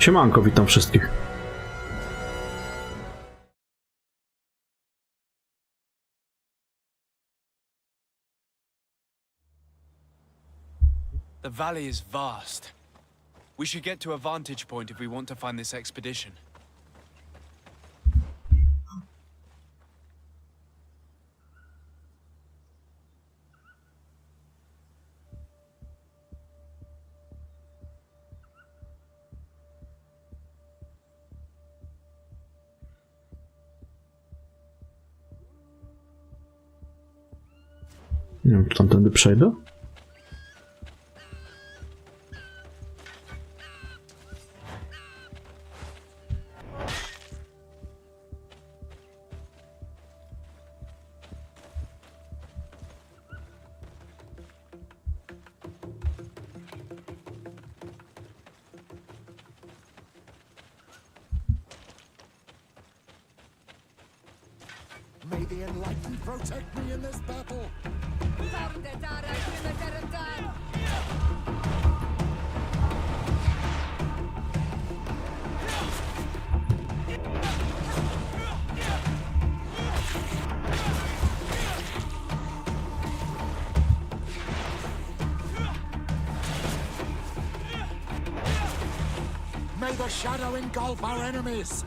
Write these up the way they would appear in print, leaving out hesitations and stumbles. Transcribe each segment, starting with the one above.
Siemanko, witam wszystkich. The valley is vast. We should get to a vantage point if we want to find this expedition. Nie wiem, czy tamtędy przejdę? May the enlightened protect me in this battle. May the shadow engulf our enemies.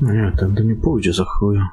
No nie, tędy nie pójdzie za chuja.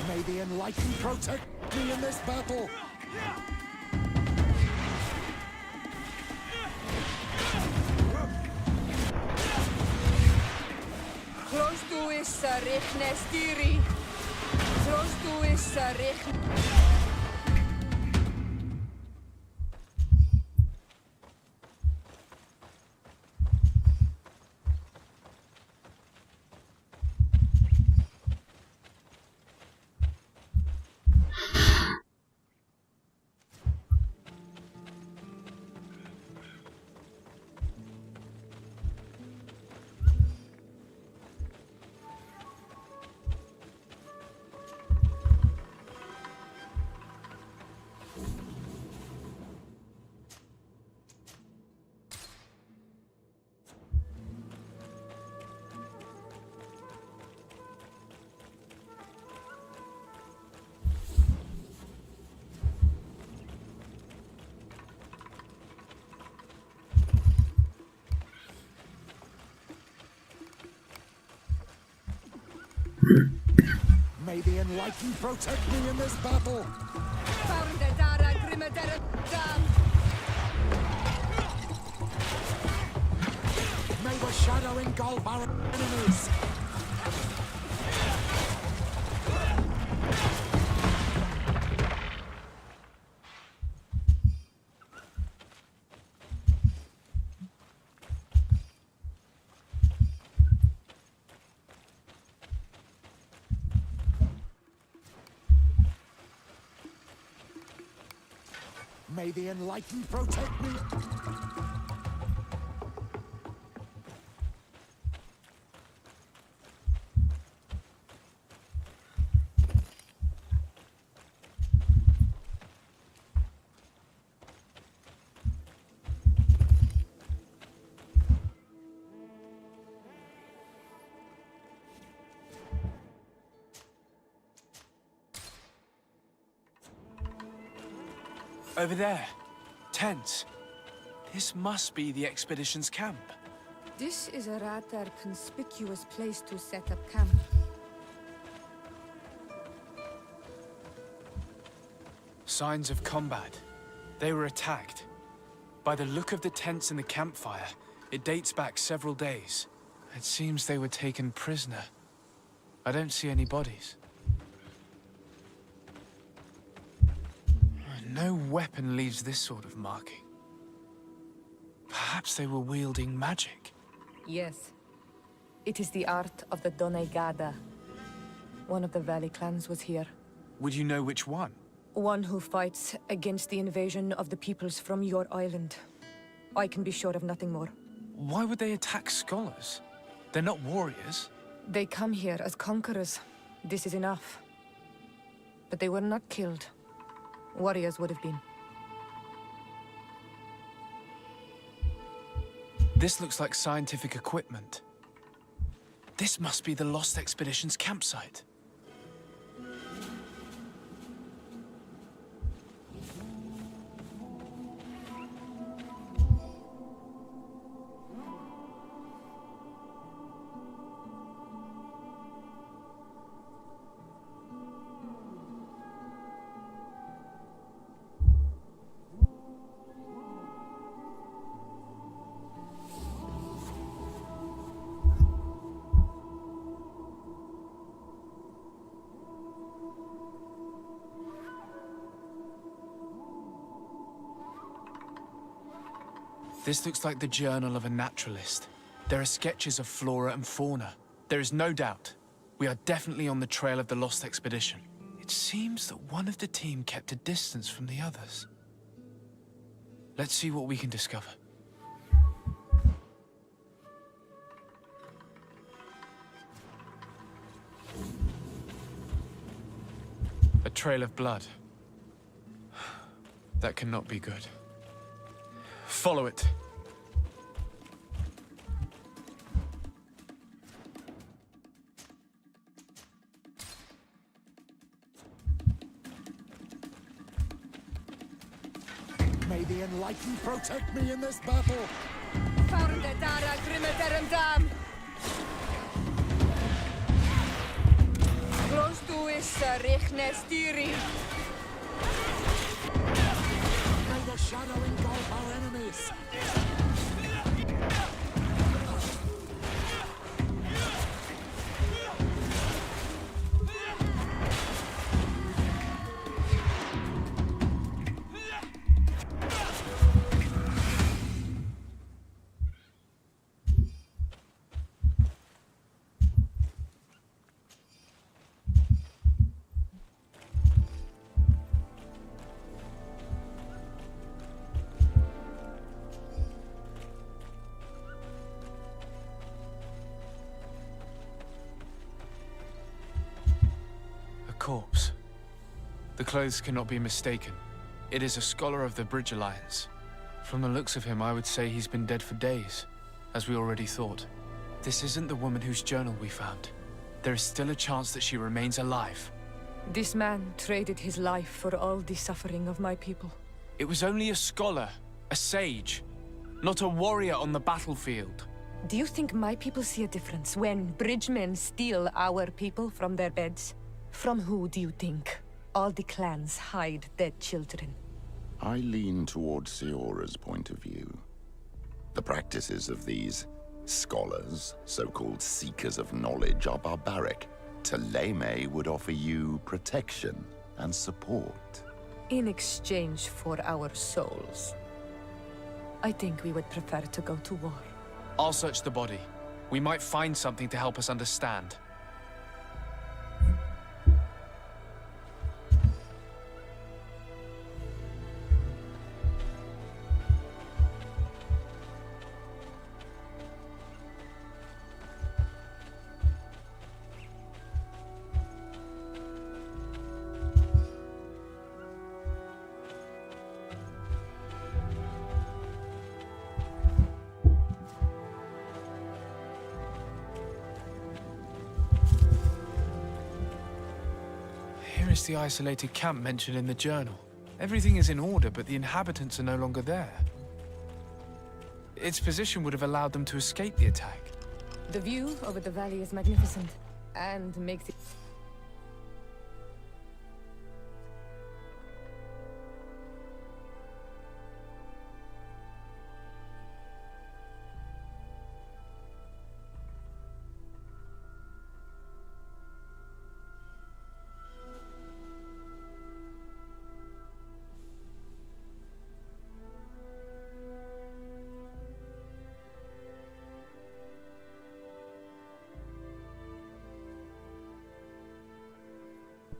May the enlightened protect me in this battle. Rostuissa rihnestiri. Rostuissa May the enlightened protect me in this battle. May the shadow engulf our enemies. May the enlightened protect me. Over there. Tents. This must be the expedition's camp. This is a rather conspicuous place to set up camp. Signs of combat. They were attacked. By the look of the tents and the campfire, it dates back several days. It seems they were taken prisoner. I don't see any bodies. No weapon leaves this sort of marking. Perhaps they were wielding magic. Yes. It is the art of the Donegada. One of the Valley clans was here. Would you know which one? One who fights against the invasion of the peoples from your island. I can be sure of nothing more. Why would they attack scholars? They're not warriors. They come here as conquerors. This is enough. But they were not killed. Warriors would have been. This looks like scientific equipment. This must be the Lost Expedition's campsite. This looks like the journal of a naturalist. There are sketches of flora and fauna. There is no doubt. We are definitely on the trail of the Lost Expedition. It seems that one of the team kept a distance from the others. Let's see what we can discover. A trail of blood. That cannot be good. Follow it. May the enlightened protect me in this battle. Close to issa richnestiri. May the shadow engulf our enemies. Corpse. The clothes cannot be mistaken. It is a scholar of the Bridge Alliance. From the looks of him, I would say he's been dead for days, as we already thought. This isn't the woman whose journal we found. There is still a chance that she remains alive. This man traded his life for all the suffering of my people. It was only a scholar, a sage, not a warrior on the battlefield. Do you think my people see a difference when bridgemen steal our people from their beds? From who do you think all the clans hide dead children? I lean towards Siora's point of view. The practices of these scholars, so-called seekers of knowledge, are barbaric. Teleme would offer you protection and support. In exchange for our souls. I think we would prefer to go to war. I'll search the body. We might find something to help us understand. Here is the isolated camp mentioned in the journal. Everything is in order, but the inhabitants are no longer there. Its position would have allowed them to escape the attack. The view over the valley is magnificent, and makes it...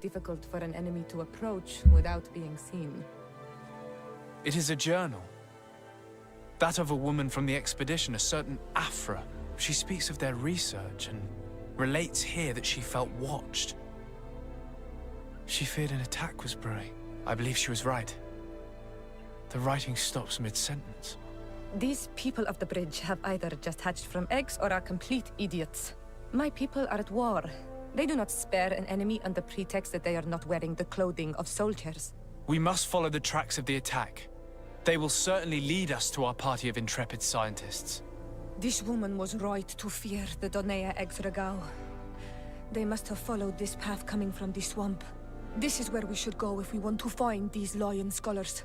difficult for an enemy to approach without being seen. It is a journal. That of a woman from the expedition, a certain Afra. She speaks of their research and relates here that she felt watched. She feared an attack was brewing. I believe she was right. The writing stops mid-sentence. These people of the bridge have either just hatched from eggs or are complete idiots. My people are at war. They do not spare an enemy on the pretext that they are not wearing the clothing of soldiers. We must follow the tracks of the attack. They will certainly lead us to our party of intrepid scientists. This woman was right to fear the Donea Exregao. They must have followed this path coming from the swamp. This is where we should go if we want to find these lion scholars.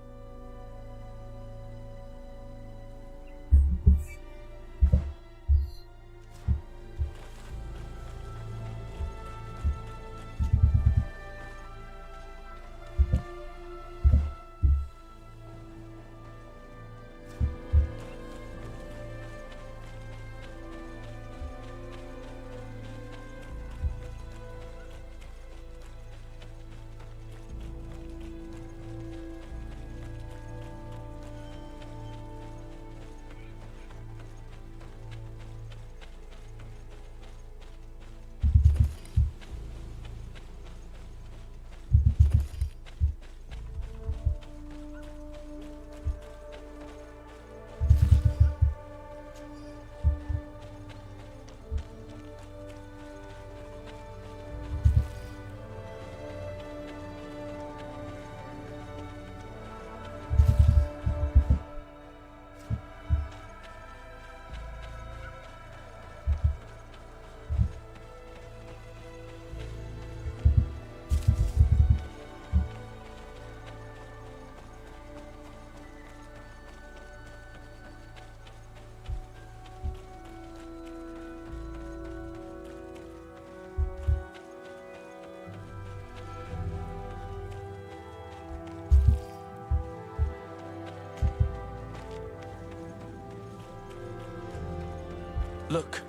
Look,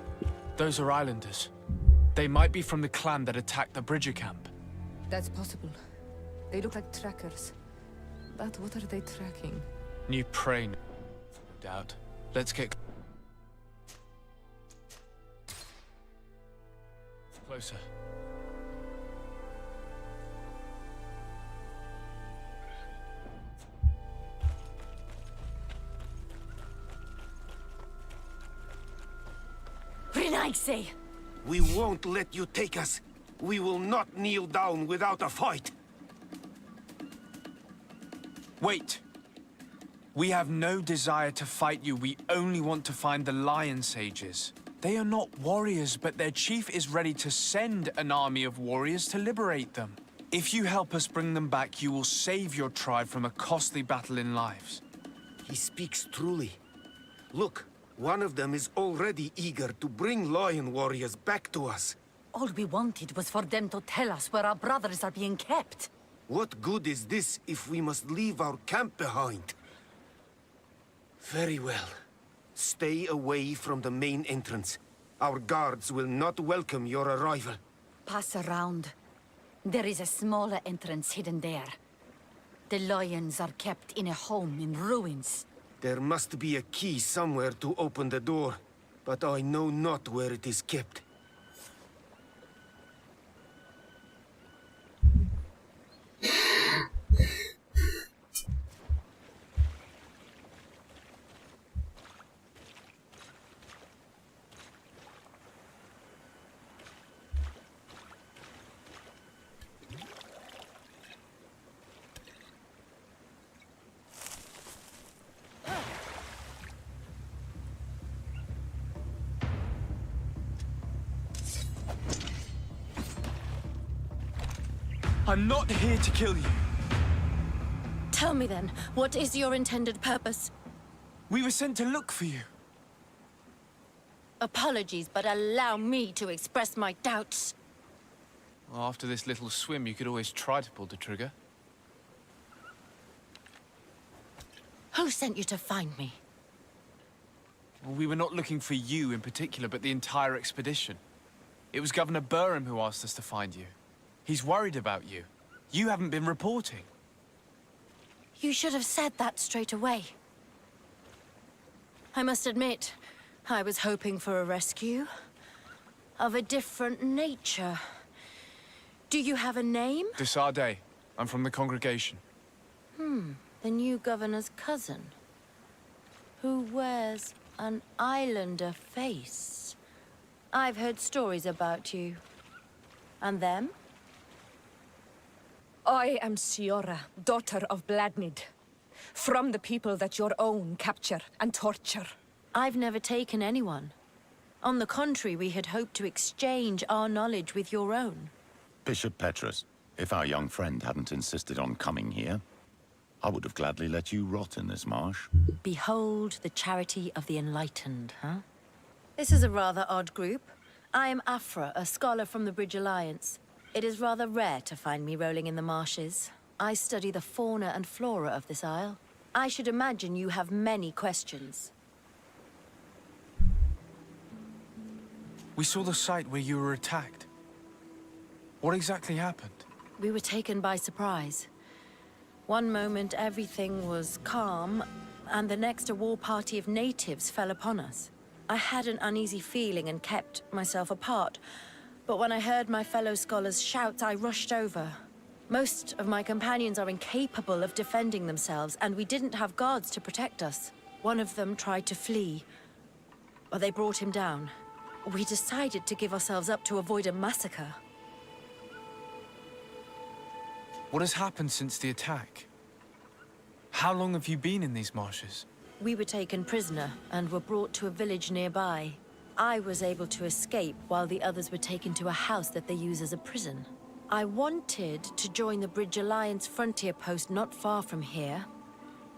those are islanders. They might be from the clan that attacked the Bridger camp. That's possible. They look like trackers. But what are they tracking? New prey, no doubt. Let's get closer. Say. We won't let you take us. We will not kneel down without a fight. Wait! We have no desire to fight you. We only want to find the Lion Sages. They are not warriors, but their chief is ready to send an army of warriors to liberate them. If you help us bring them back, you will save your tribe from a costly battle in lives. He speaks truly. Look, one of them is already eager to bring lion warriors back to us. All we wanted was for them to tell us where our brothers are being kept. What good is this if we must leave our camp behind? Very well. Stay away from the main entrance. Our guards will not welcome your arrival. Pass around. There is a smaller entrance hidden there. The lions are kept in a home in ruins. There must be a key somewhere to open the door, but I know not where it is kept. I'm not here to kill you. Tell me then, what is your intended purpose? We were sent to look for you. Apologies, but allow me to express my doubts. Well, after this little swim, you could always try to pull the trigger. Who sent you to find me? Well, we were not looking for you in particular, but the entire expedition. It was Governor Burham who asked us to find you. He's worried about you. You haven't been reporting. You should have said that straight away. I must admit, I was hoping for a rescue. Of a different nature. Do you have a name? Desarde. I'm from the congregation. The new governor's cousin. Who wears an islander face. I've heard stories about you. And them? I am Siora, daughter of Bladnid. From the people that your own capture and torture. I've never taken anyone. On the contrary, we had hoped to exchange our knowledge with your own. Bishop Petrus, if our young friend hadn't insisted on coming here, I would have gladly let you rot in this marsh. Behold the charity of the enlightened, huh? This is a rather odd group. I am Afra, a scholar from the Bridge Alliance. It is rather rare to find me rolling in the marshes. I study the fauna and flora of this isle. I should imagine you have many questions. We saw the site where you were attacked. What exactly happened? We were taken by surprise. One moment everything was calm, and the next a war party of natives fell upon us. I had an uneasy feeling and kept myself apart. But when I heard my fellow scholars' shouts, I rushed over. Most of my companions are incapable of defending themselves, and we didn't have guards to protect us. One of them tried to flee, but they brought him down. We decided to give ourselves up to avoid a massacre. What has happened since the attack? How long have you been in these marshes? We were taken prisoner and were brought to a village nearby. I was able to escape while the others were taken to a house that they use as a prison. I wanted to join the Bridge Alliance frontier post not far from here,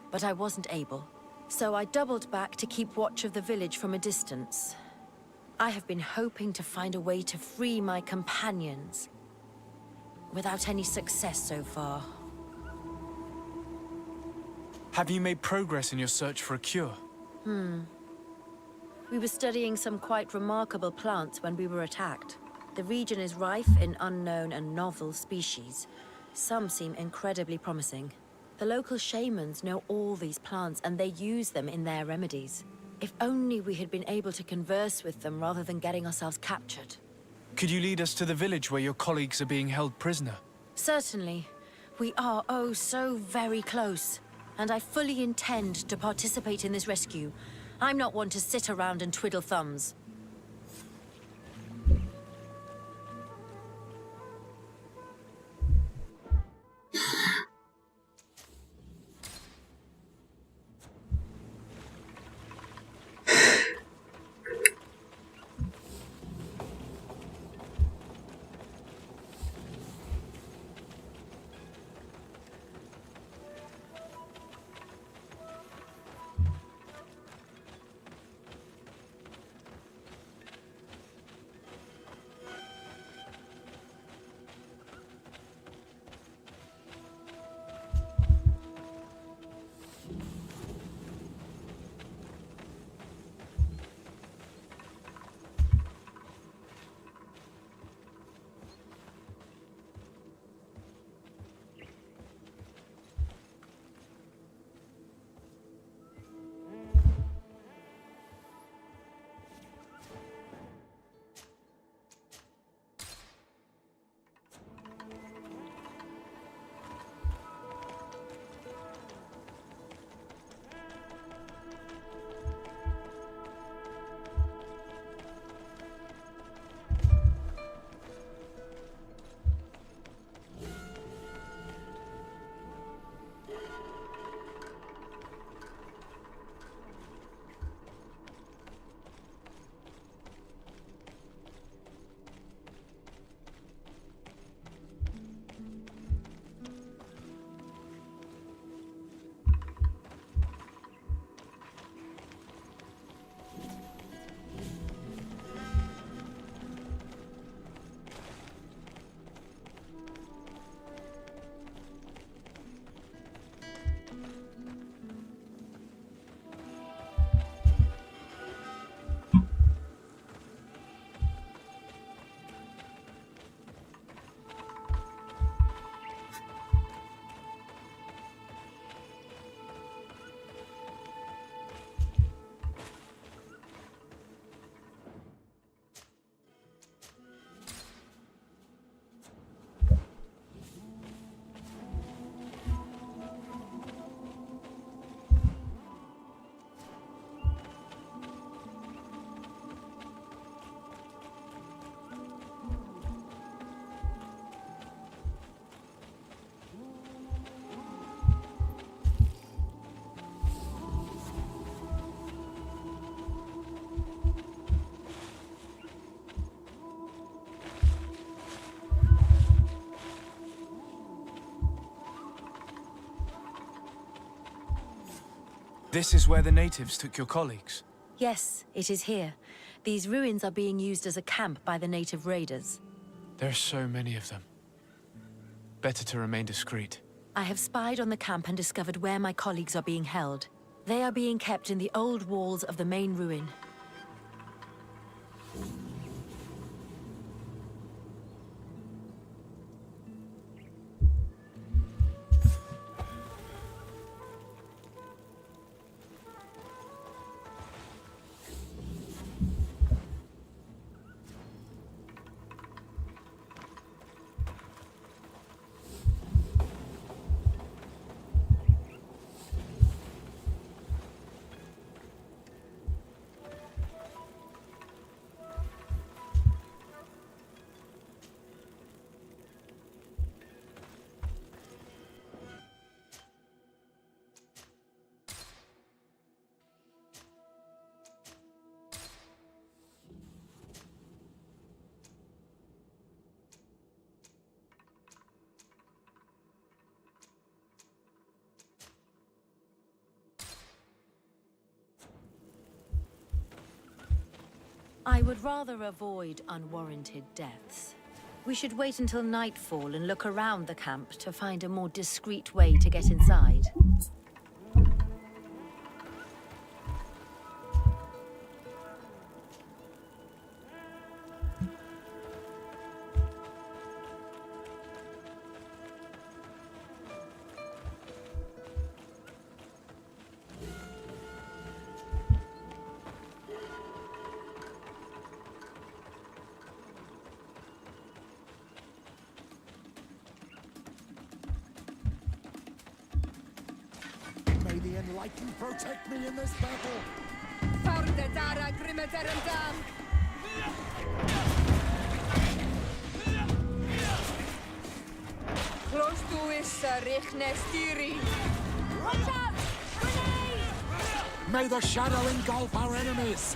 but I wasn't able. So I doubled back to keep watch of the village from a distance. I have been hoping to find a way to free my companions, without any success so far. Have you made progress in your search for a cure? We were studying some quite remarkable plants when we were attacked. The region is rife in unknown and novel species. Some seem incredibly promising. The local shamans know all these plants and they use them in their remedies. If only we had been able to converse with them rather than getting ourselves captured. Could you lead us to the village where your colleagues are being held prisoner? Certainly. We are oh so very close. And I fully intend to participate in this rescue. I'm not one to sit around and twiddle thumbs. This is where the natives took your colleagues. Yes, it is here. These ruins are being used as a camp by the native raiders. There are so many of them. Better to remain discreet. I have spied on the camp and discovered where my colleagues are being held. They are being kept in the old walls of the main ruin. I would rather avoid unwarranted deaths. We should wait until nightfall and look around the camp to find a more discreet way to get inside. May the Enlightened protect me in this battle. Fordetara Grimeterendam! Close to Issa Richnestiri! Watch out! Grenade! May the shadow engulf our enemies.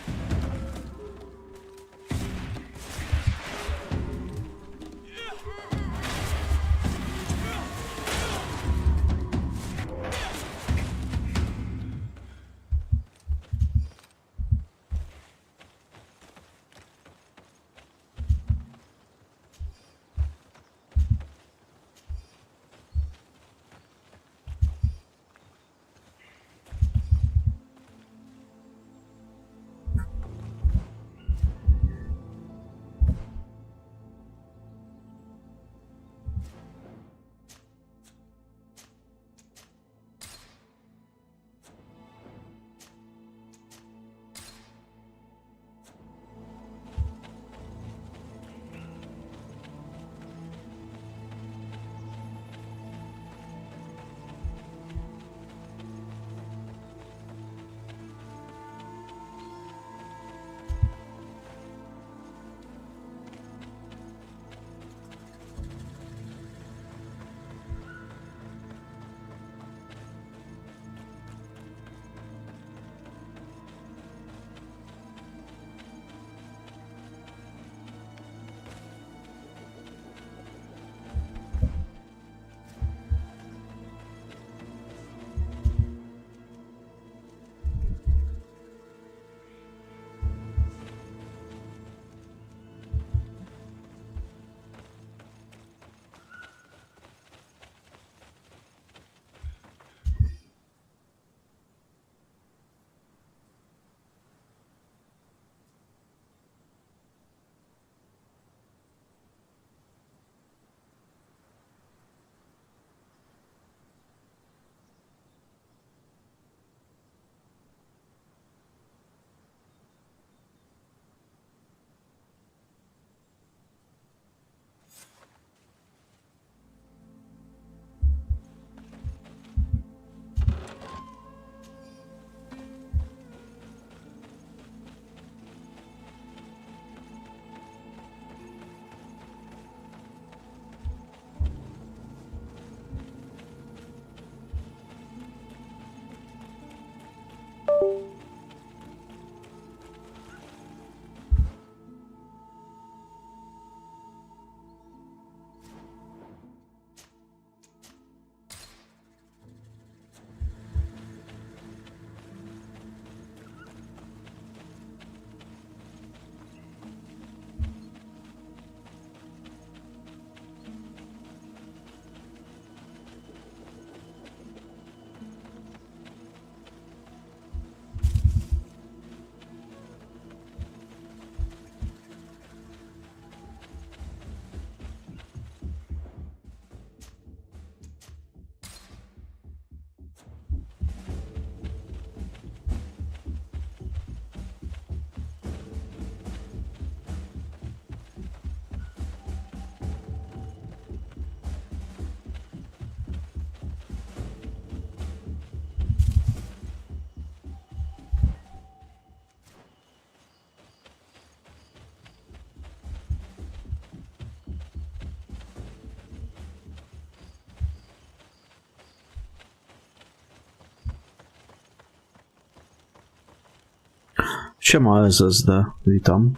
Siema SSD, witam.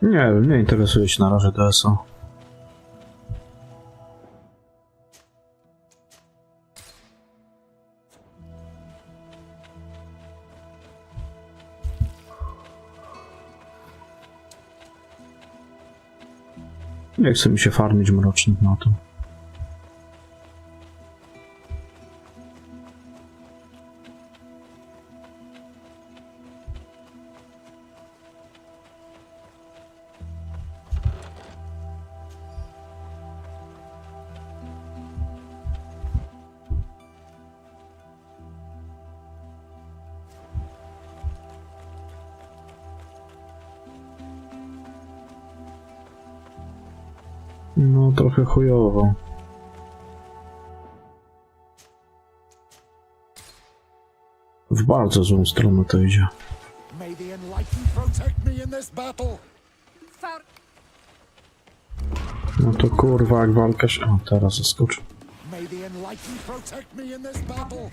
Nie wiem, nie interesuje się na razie DSO. Nie chce mi się farmić mrocznych na to. No, trochę chujowo. W bardzo złą stronę to idzie. May the Enlightened protect me in this battle. No to kurwa, jak walka się... O, teraz zaskoczy. May the Enlightened protect me in this battle.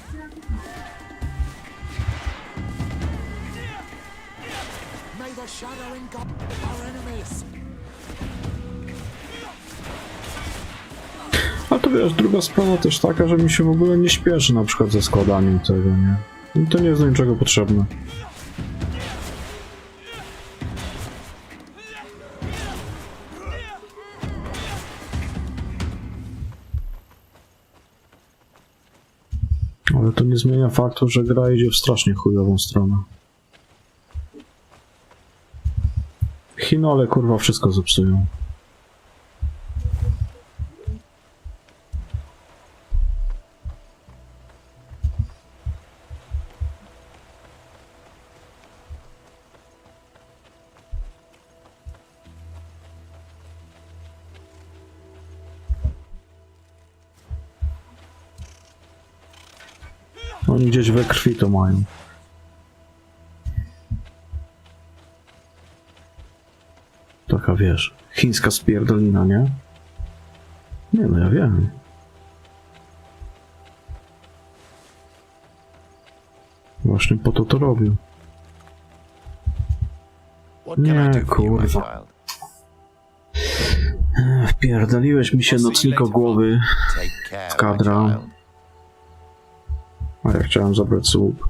May the shadow engulf our enemies. A to wiesz, druga sprawa też taka, że mi się w ogóle nie śpieszy na przykład ze składaniem tego, nie? I to nie jest do niczego potrzebne. Ale to nie zmienia faktu, że gra idzie w strasznie chujową stronę. Chinole kurwa wszystko zepsują. Oni gdzieś we krwi to mają. Taka wiesz, chińska spierdolina, nie? Nie no, ja wiem. Właśnie po to robił. Nie, kurwa. Wpierdoliłeś mi się nocniko głowy w kadra. A ja chciałem zabrać słup.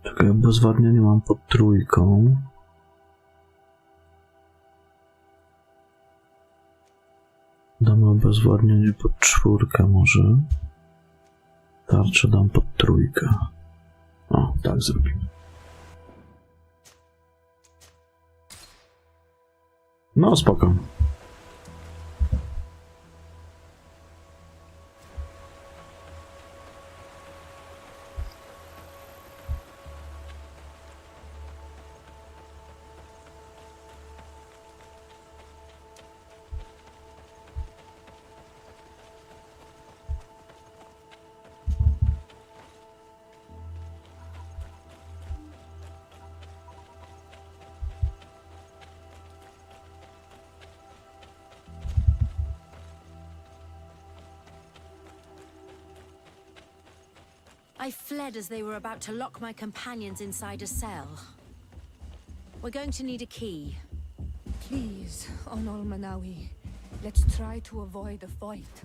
Czekaj, obezwładnienie mam pod 3. Damy obezwładnienie pod 4 może. Tarczę dam pod 3. O, tak zrobimy. No, spoko. I fled as they were about to lock my companions inside a cell. We're going to need a key. Please, Onol Manawi, let's try to avoid a fight.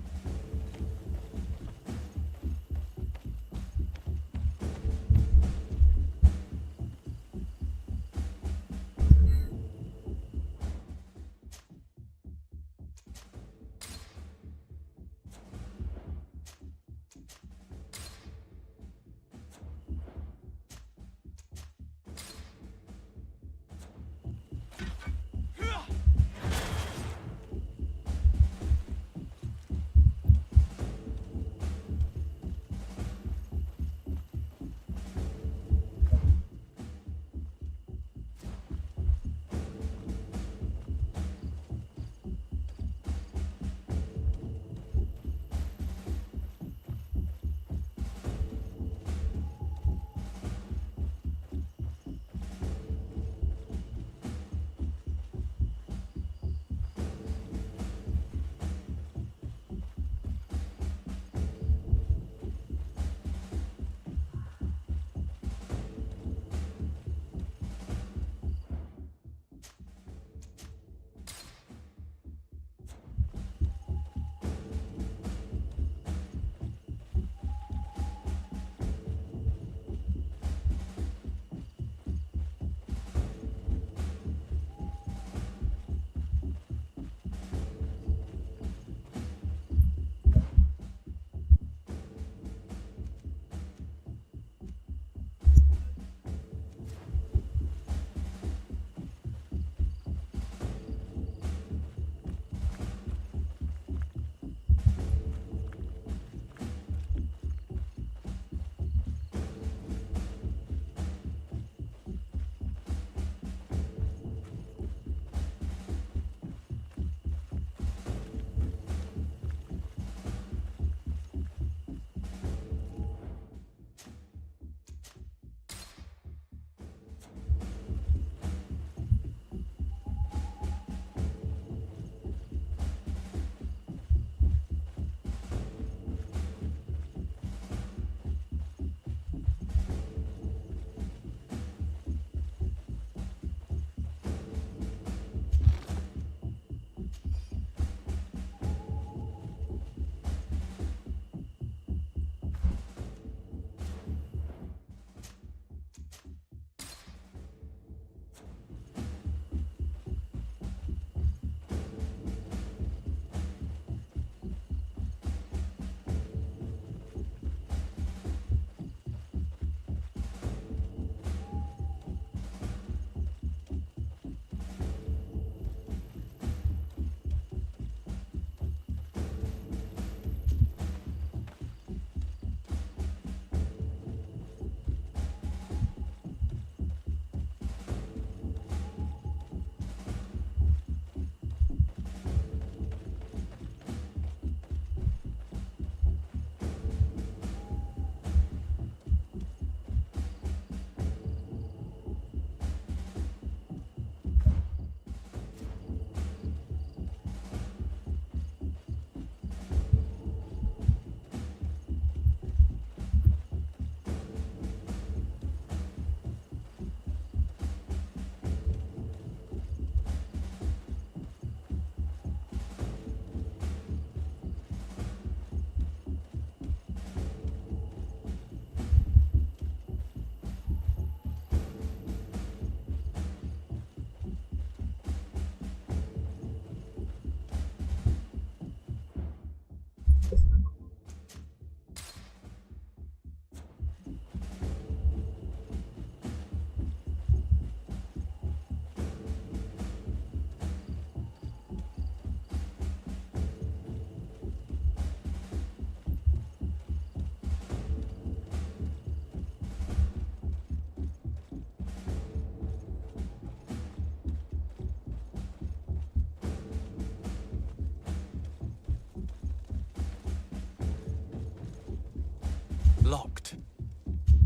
Locked.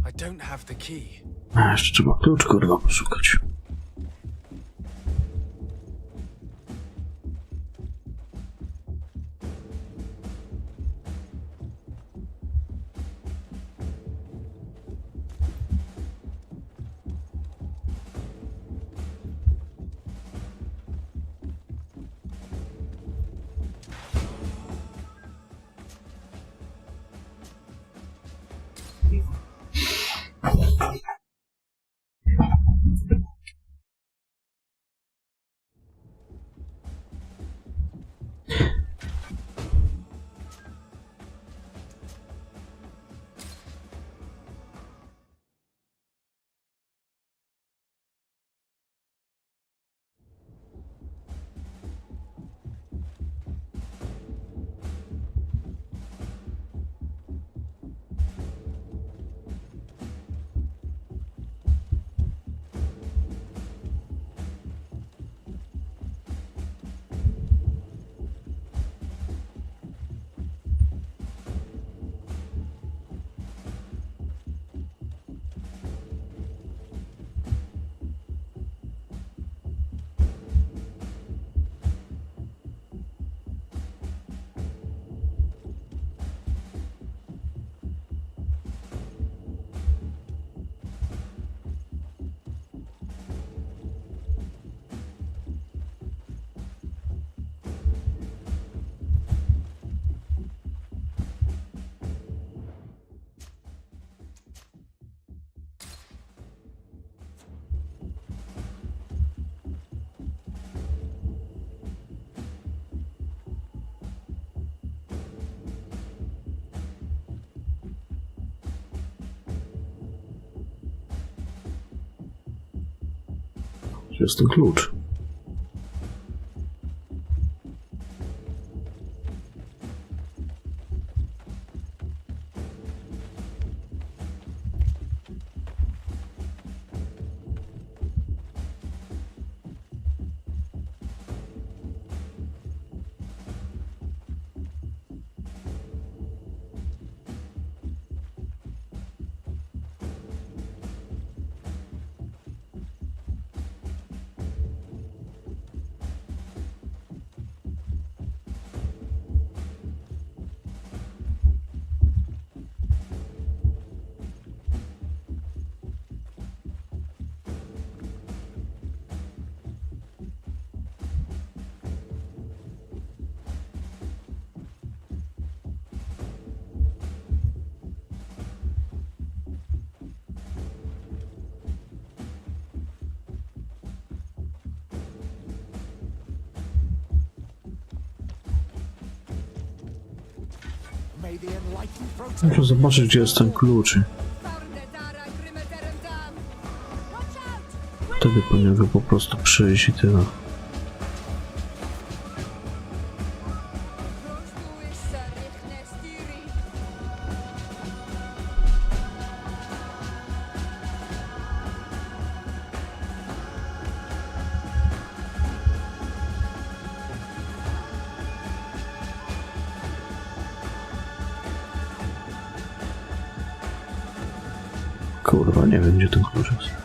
I don't have the key. A, jeszcze trzeba klucz, kurwa, poszukać. Gdzie jest ten klucz? May the enlightened protect. Muszę zobaczyć, gdzie jest ten klucz. Wtedy powinien go po prostu przyjść i tyle. Kurwa, nie wiem, gdzie ten klucz jest.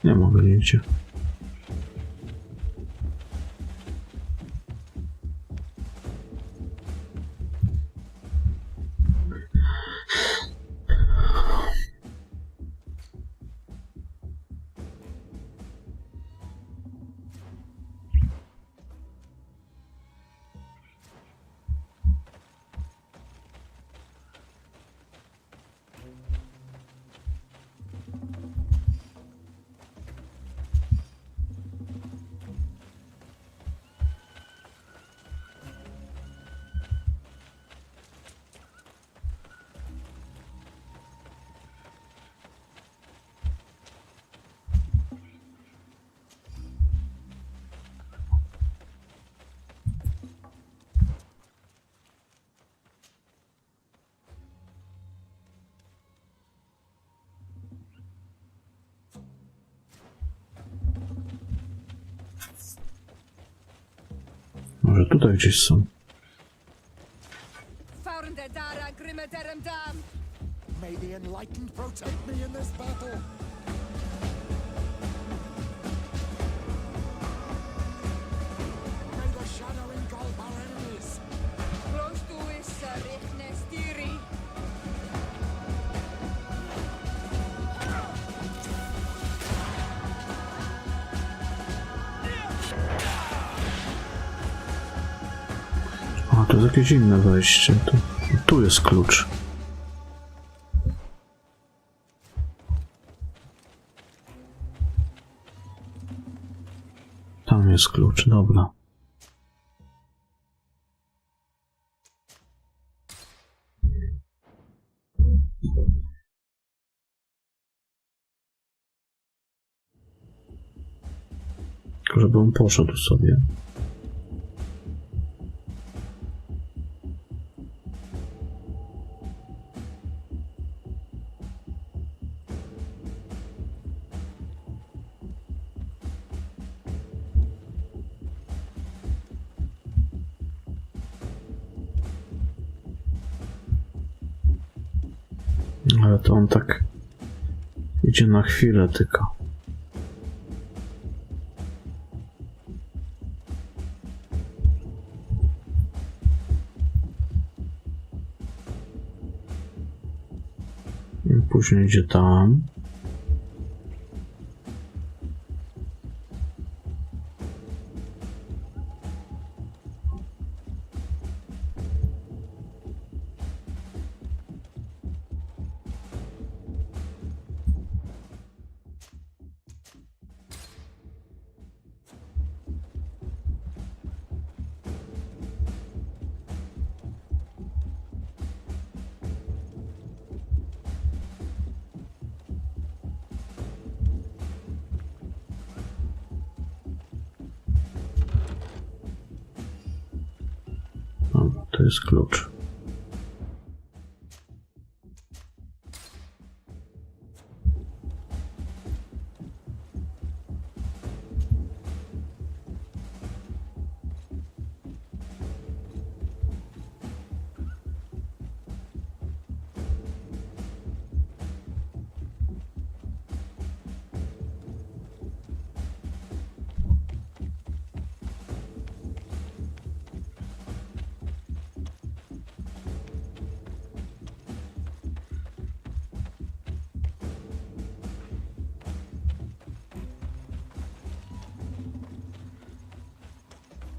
Nie mogę nigdzie. Może tutaj gdzieś są. May the enlightened protect me in this battle. May the shadow engulf our enemies. A, to jest jakieś inne wejście. Tu jest klucz. Tam jest klucz, dobra. Tylko żeby on poszedł sobie. Ale to on tak idzie na chwilę tylko. I później idzie tam. O, to jest klucz.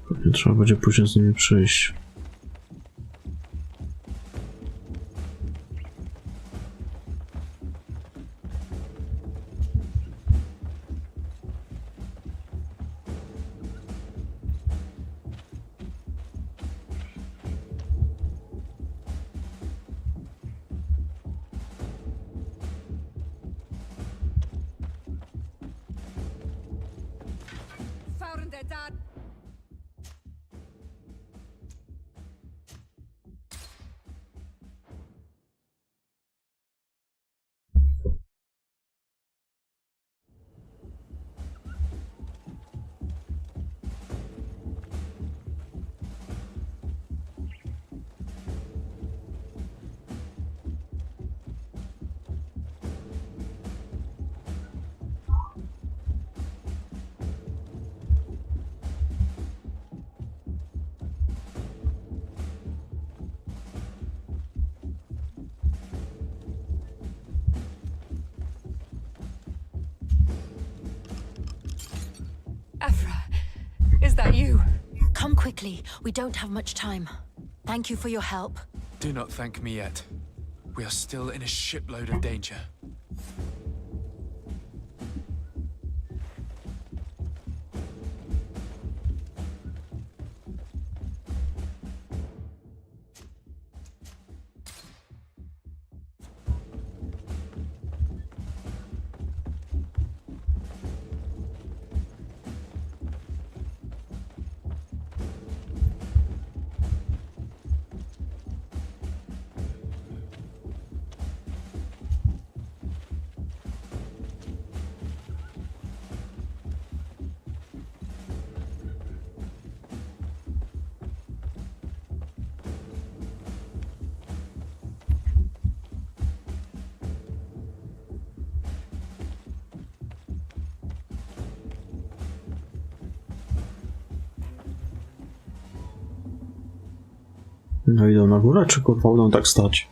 Pewnie trzeba będzie później z nimi przyjść. Found it, Dad. Afra, is that you? Come quickly. We don't have much time. Thank you for your help. Do not thank me yet. We are still in a shipload of danger. No idą na górę, czy kurwa będą tak stać?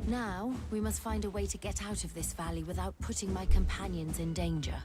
Now, we must find a way to get out of this valley without putting my companions in danger.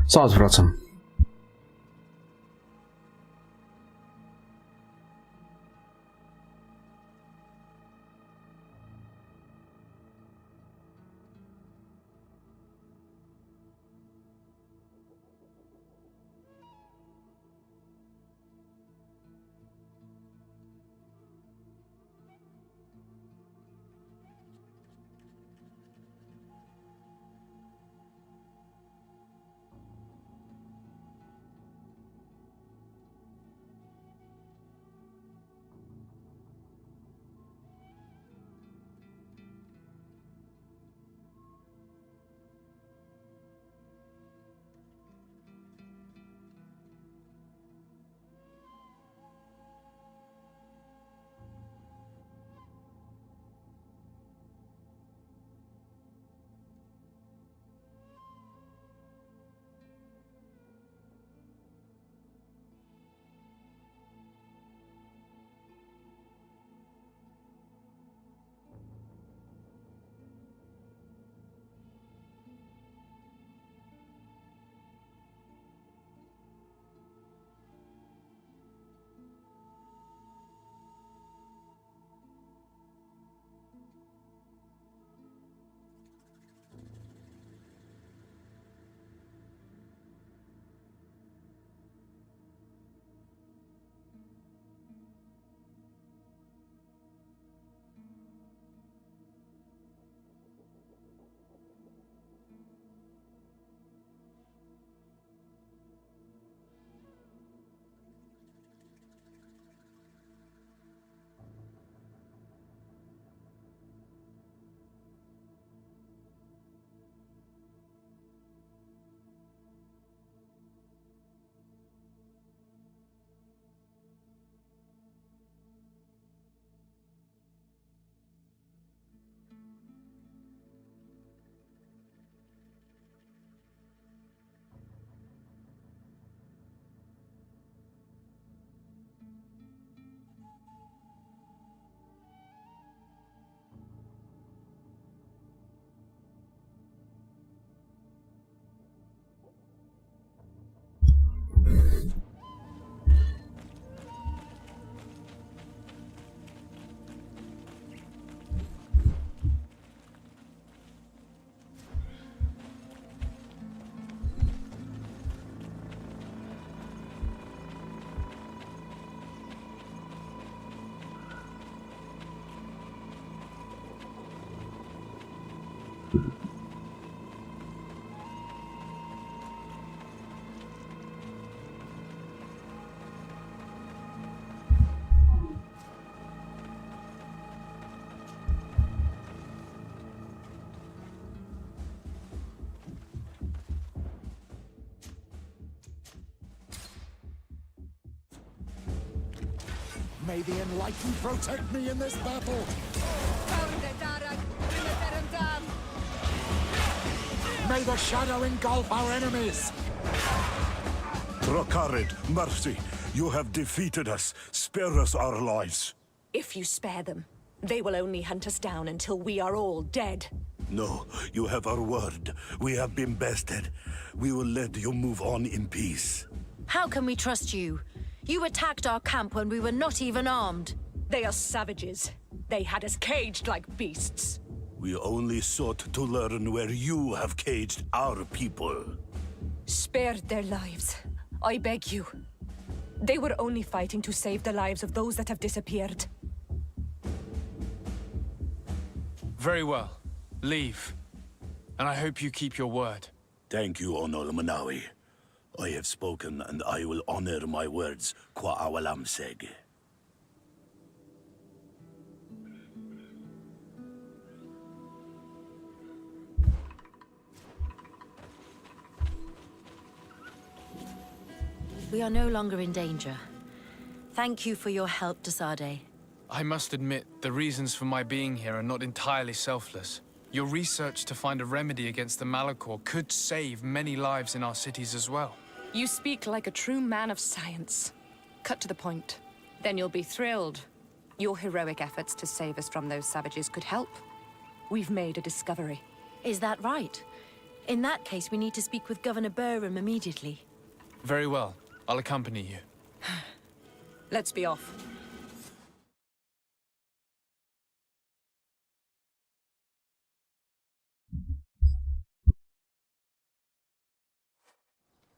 Zaraz wracam. May the Enlightened protect me in this battle! May the shadow engulf our enemies! Drakarid, mercy, you have defeated us. Spare us our lives. If you spare them, they will only hunt us down until we are all dead. No, you have our word. We have been bested. We will let you move on in peace. How can we trust you? You attacked our camp when we were not even armed. They are savages. They had us caged like beasts. We only sought to learn where you have caged our people. Spare their lives. I beg you. They were only fighting to save the lives of those that have disappeared. Very well. Leave. And I hope you keep your word. Thank you, Onol Manawi. I have spoken, and I will honor my words, qua awalam seg. We are no longer in danger. Thank you for your help, Desade. I must admit, the reasons for my being here are not entirely selfless. Your research to find a remedy against the Malachor could save many lives in our cities as well. You speak like a true man of science. Cut to the point. Then you'll be thrilled. Your heroic efforts to save us from those savages could help. We've made a discovery. Is that right? In that case, we need to speak with Governor Burham immediately. Very well. I'll accompany you. Let's be off.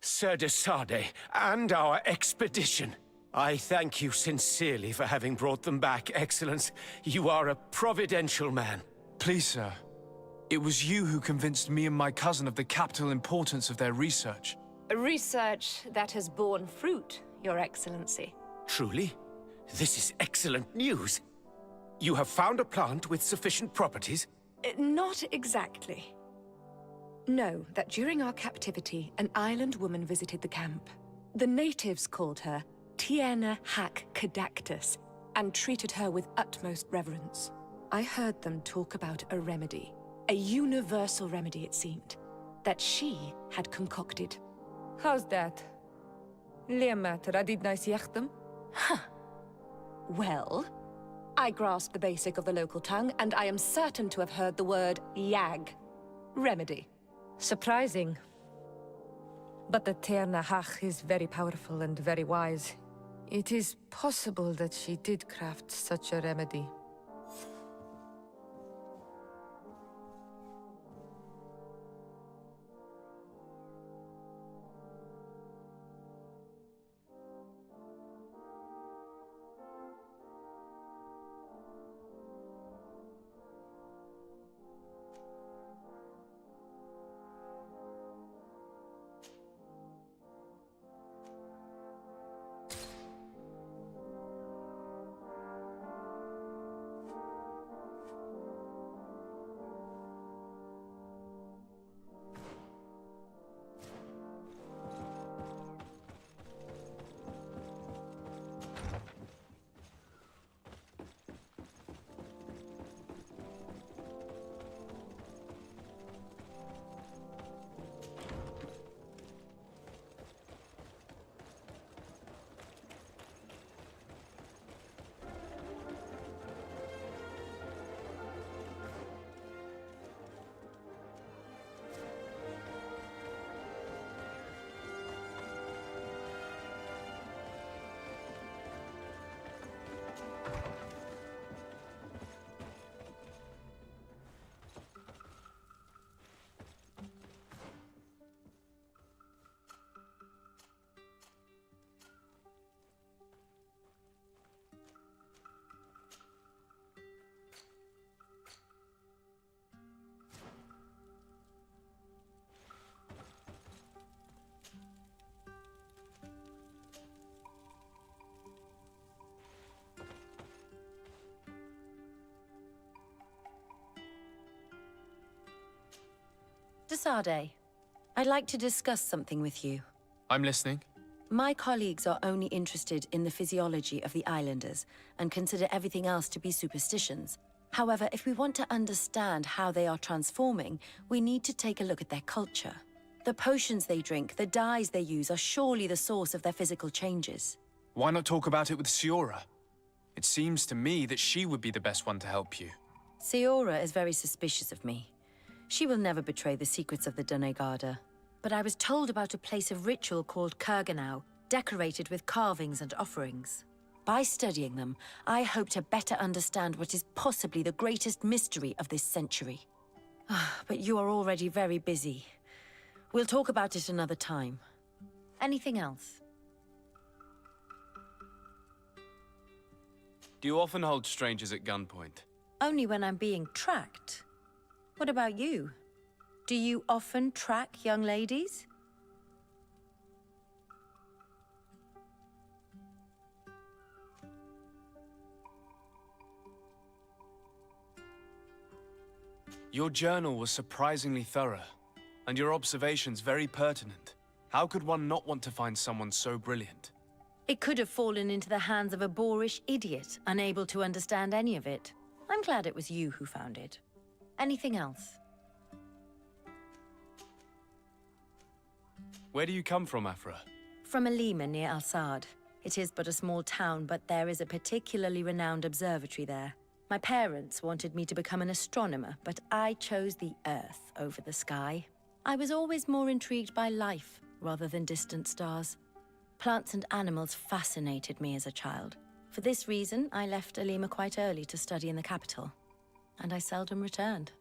Sir Desade, and our expedition. I thank you sincerely for having brought them back, Excellence. You are a providential man. Please, sir. It was you who convinced me and my cousin of the capital importance of their research. Research that has borne fruit, Your Excellency. Truly? This is excellent news. You have found a plant with sufficient properties? Not exactly. Know that during our captivity, an island woman visited the camp. The natives called her Tiena Hack Cadactus and treated her with utmost reverence. I heard them talk about a remedy, a universal remedy it seemed, that she had concocted. How's that? Huh. Well, I grasp the basic of the local tongue, and I am certain to have heard the word yag. Remedy. Surprising. But the Terna Hach is very powerful and very wise. It is possible that she did craft such a remedy. Sade, I'd like to discuss something with you. I'm listening. My colleagues are only interested in the physiology of the islanders and consider everything else to be superstitions. However, if we want to understand how they are transforming, we need to take a look at their culture. The potions they drink, the dyes they use are surely the source of their physical changes. Why not talk about it with Siora? It seems to me that she would be the best one to help you. Siora is very suspicious of me. She will never betray the secrets of the Doneigada. But I was told about a place of ritual called Kurganau, decorated with carvings and offerings. By studying them, I hope to better understand what is possibly the greatest mystery of this century. But you are already very busy. We'll talk about it another time. Anything else? Do you often hold strangers at gunpoint? Only when I'm being tracked. What about you? Do you often track young ladies? Your journal was surprisingly thorough, and your observations very pertinent. How could one not want to find someone so brilliant? It could have fallen into the hands of a boorish idiot, unable to understand any of it. I'm glad it was you who found it. Anything else? Where do you come from, Afra? From Alima near Al-Sad. It is but a small town, but there is a particularly renowned observatory there. My parents wanted me to become an astronomer, but I chose the Earth over the sky. I was always more intrigued by life rather than distant stars. Plants and animals fascinated me as a child. For this reason, I left Alima quite early to study in the capital, and I seldom returned.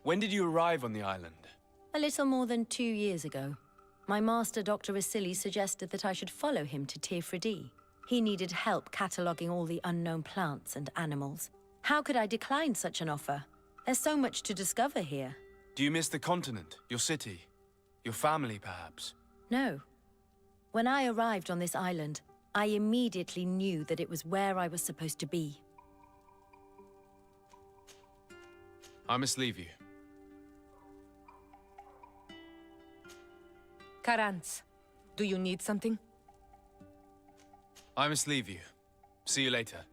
When did you arrive on the island? A little more than 2 years ago. My master, Dr. Vasili, suggested that I should follow him to Tirfredi. He needed help cataloguing all the unknown plants and animals. How could I decline such an offer? There's so much to discover here. Do you miss the continent, your city, your family, perhaps? No. When I arrived on this island, I immediately knew that it was where I was supposed to be. I must leave you. Karantz, do you need something? I must leave you. See you later.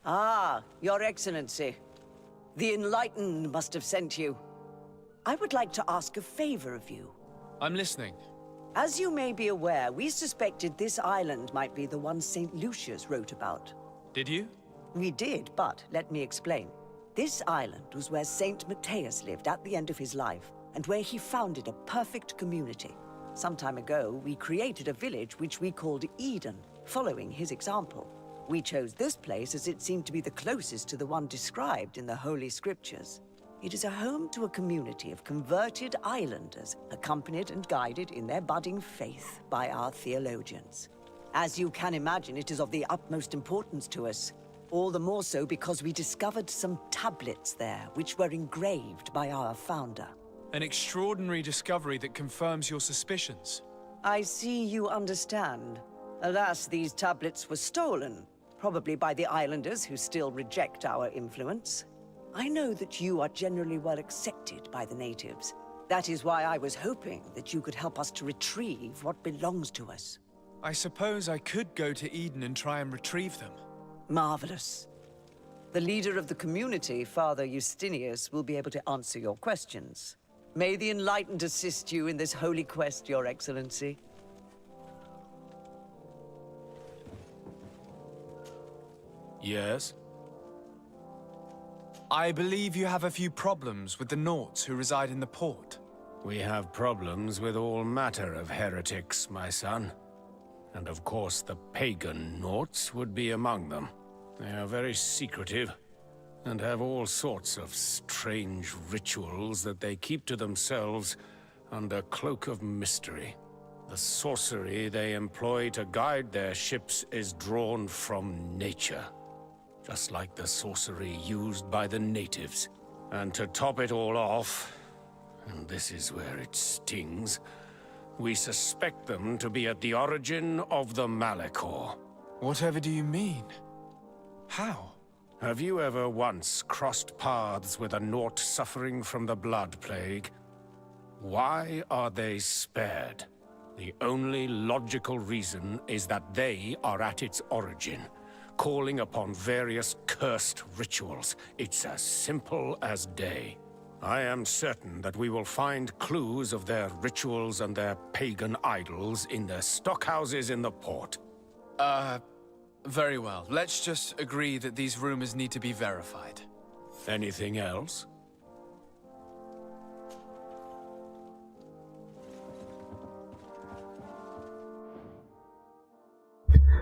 Ah, Your Excellency. The Enlightened must have sent you. I would like to ask a favor of you. I'm listening. As you may be aware, we suspected this island might be the one St. Lucius wrote about. Did you? We did, but let me explain. This island was where Saint Matthias lived at the end of his life, and where he founded a perfect community. Some time ago, we created a village which we called Eden, following his example. We chose this place as it seemed to be the closest to the one described in the Holy Scriptures. It is a home to a community of converted islanders, accompanied and guided in their budding faith by our theologians. As you can imagine, it is of the utmost importance to us. All the more so because we discovered some tablets there, which were engraved by our founder. An extraordinary discovery that confirms your suspicions. I see you understand. Alas, these tablets were stolen, probably by the islanders who still reject our influence. I know that you are generally well accepted by the natives. That is why I was hoping that you could help us to retrieve what belongs to us. I suppose I could go to Eden and try and retrieve them. Marvelous. The leader of the community, Father Justinius, will be able to answer your questions. May the Enlightened assist you in this holy quest, Your Excellency. Yes? I believe you have a few problems with the Nauts who reside in the port. We have problems with all matter of heretics, my son. And of course the pagan Nauts would be among them. They are very secretive, and have all sorts of strange rituals that they keep to themselves under cloak of mystery. The sorcery they employ to guide their ships is drawn from nature, just like the sorcery used by the natives. And to top it all off, and this is where it stings, we suspect them to be at the origin of the Malachor. Whatever do you mean? How? Have you ever once crossed paths with a Naut suffering from the blood plague? Why are they spared? The only logical reason is that they are at its origin, calling upon various cursed rituals. It's as simple as day. I am certain that we will find clues of their rituals and their pagan idols in their stockhouses in the port. Very well. Let's just agree that these rumors need to be verified. Anything else?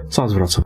Zaraz wracam.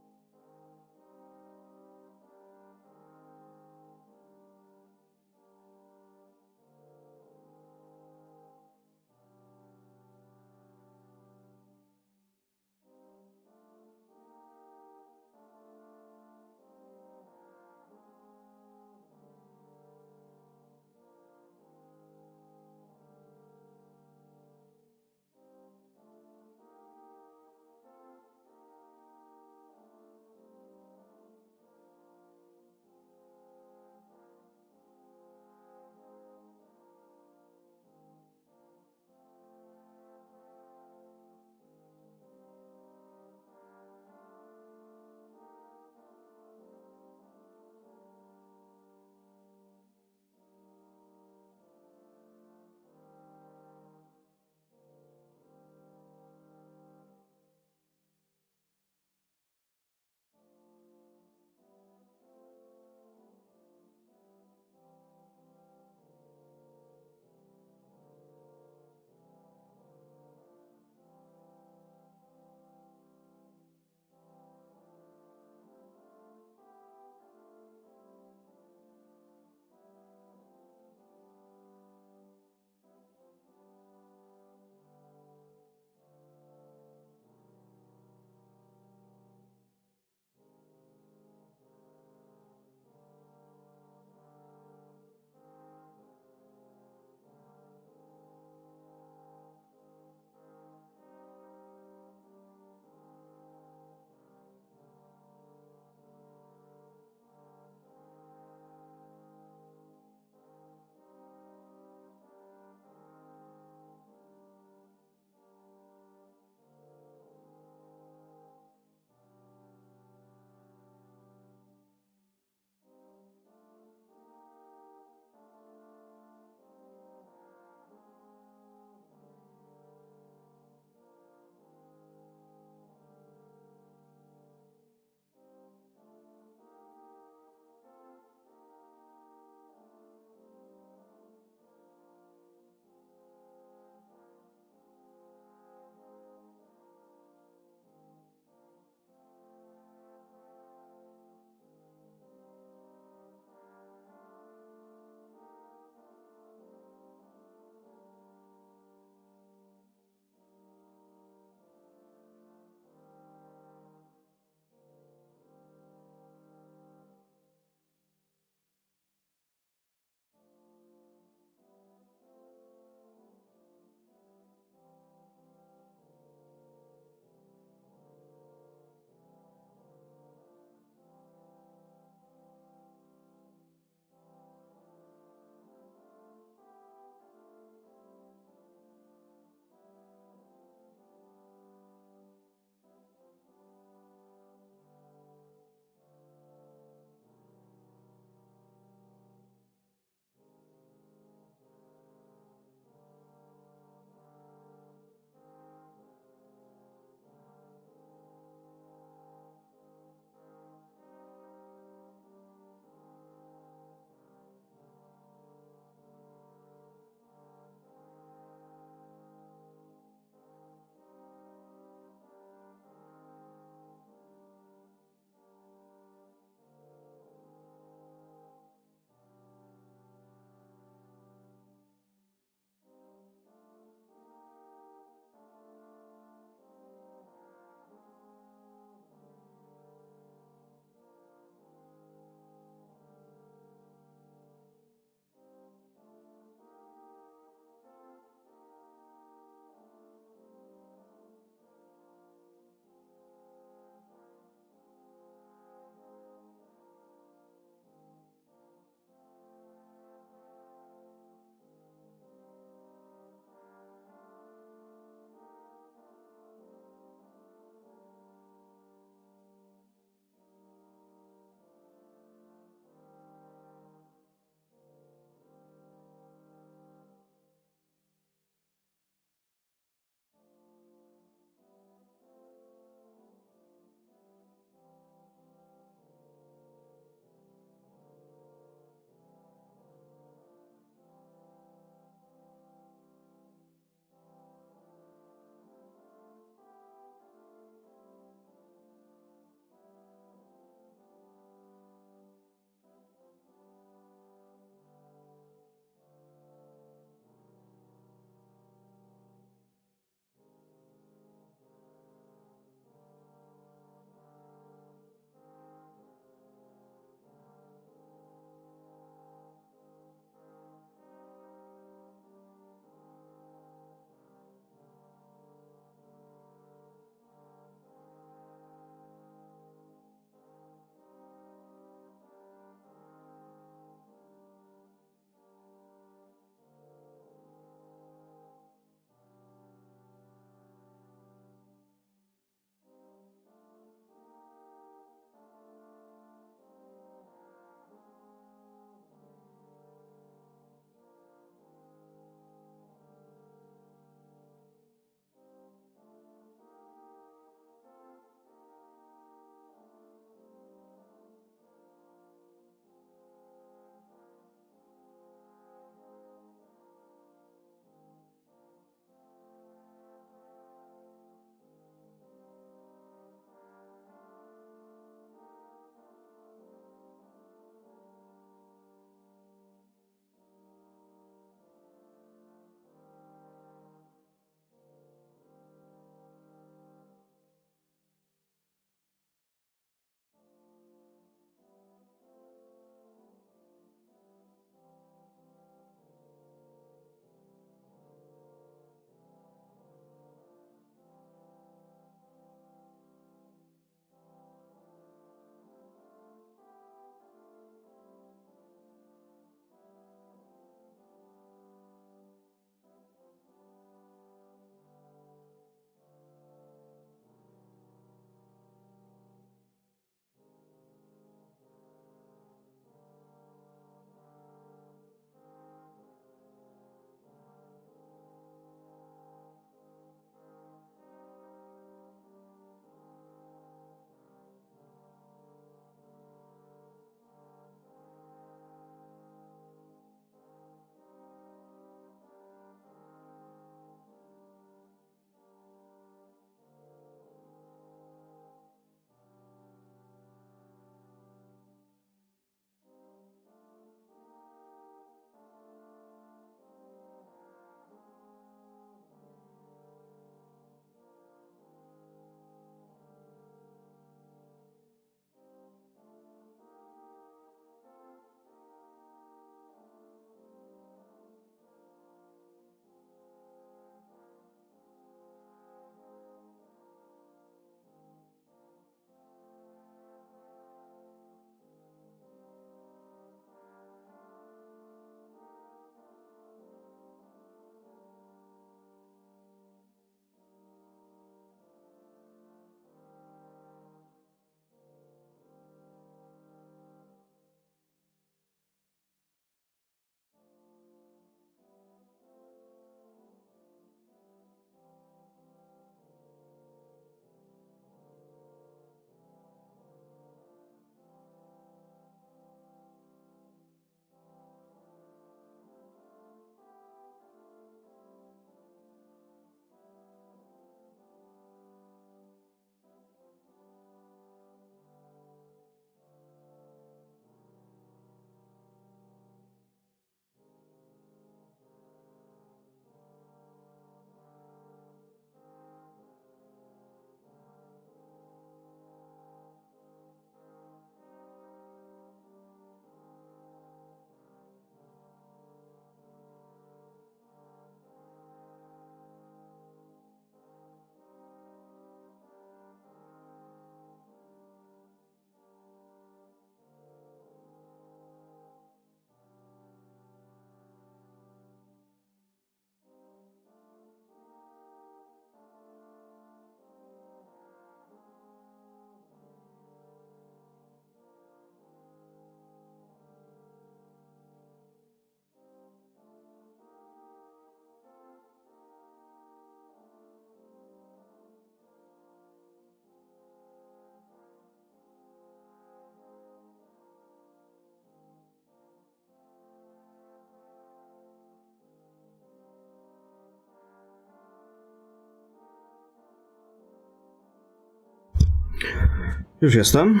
Już jestem.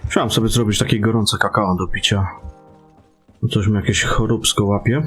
Chciałem sobie zrobić takie gorące kakao do picia. Coś mi jakieś choróbsko łapie.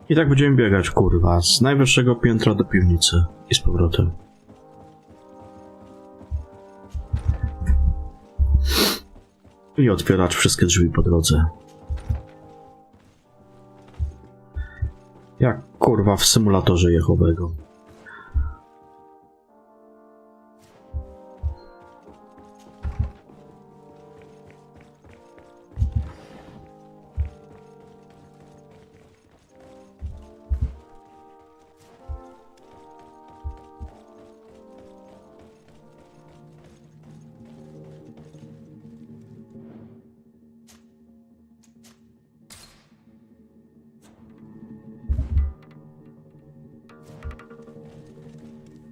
I tak będziemy biegać, kurwa, z najwyższego piętra do piwnicy i z powrotem. I otwierać wszystkie drzwi po drodze. Jak kurwa w symulatorze jechowego.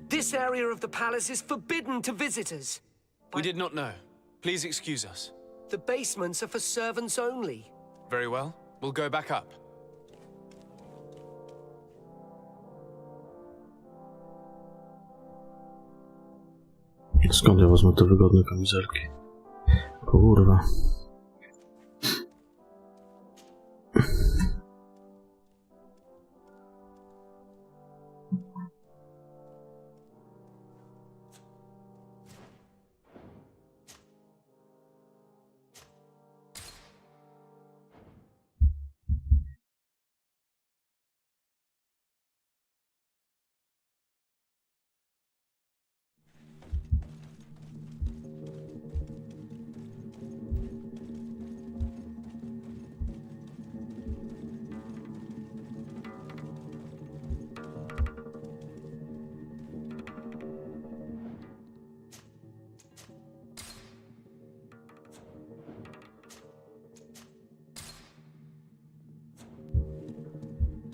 This area of the palace is forbidden to visitors. We did not know. Please excuse us. The basements are for servants only. Very well. We'll go back up. Skąd ja wezmę te wygodne kamizelki? Kurwa.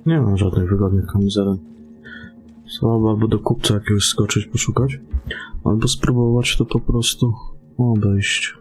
Nie mam żadnych wygodnych kamizelek. Trzeba albo do kupca jakiegoś skoczyć, poszukać, albo spróbować to po prostu obejść.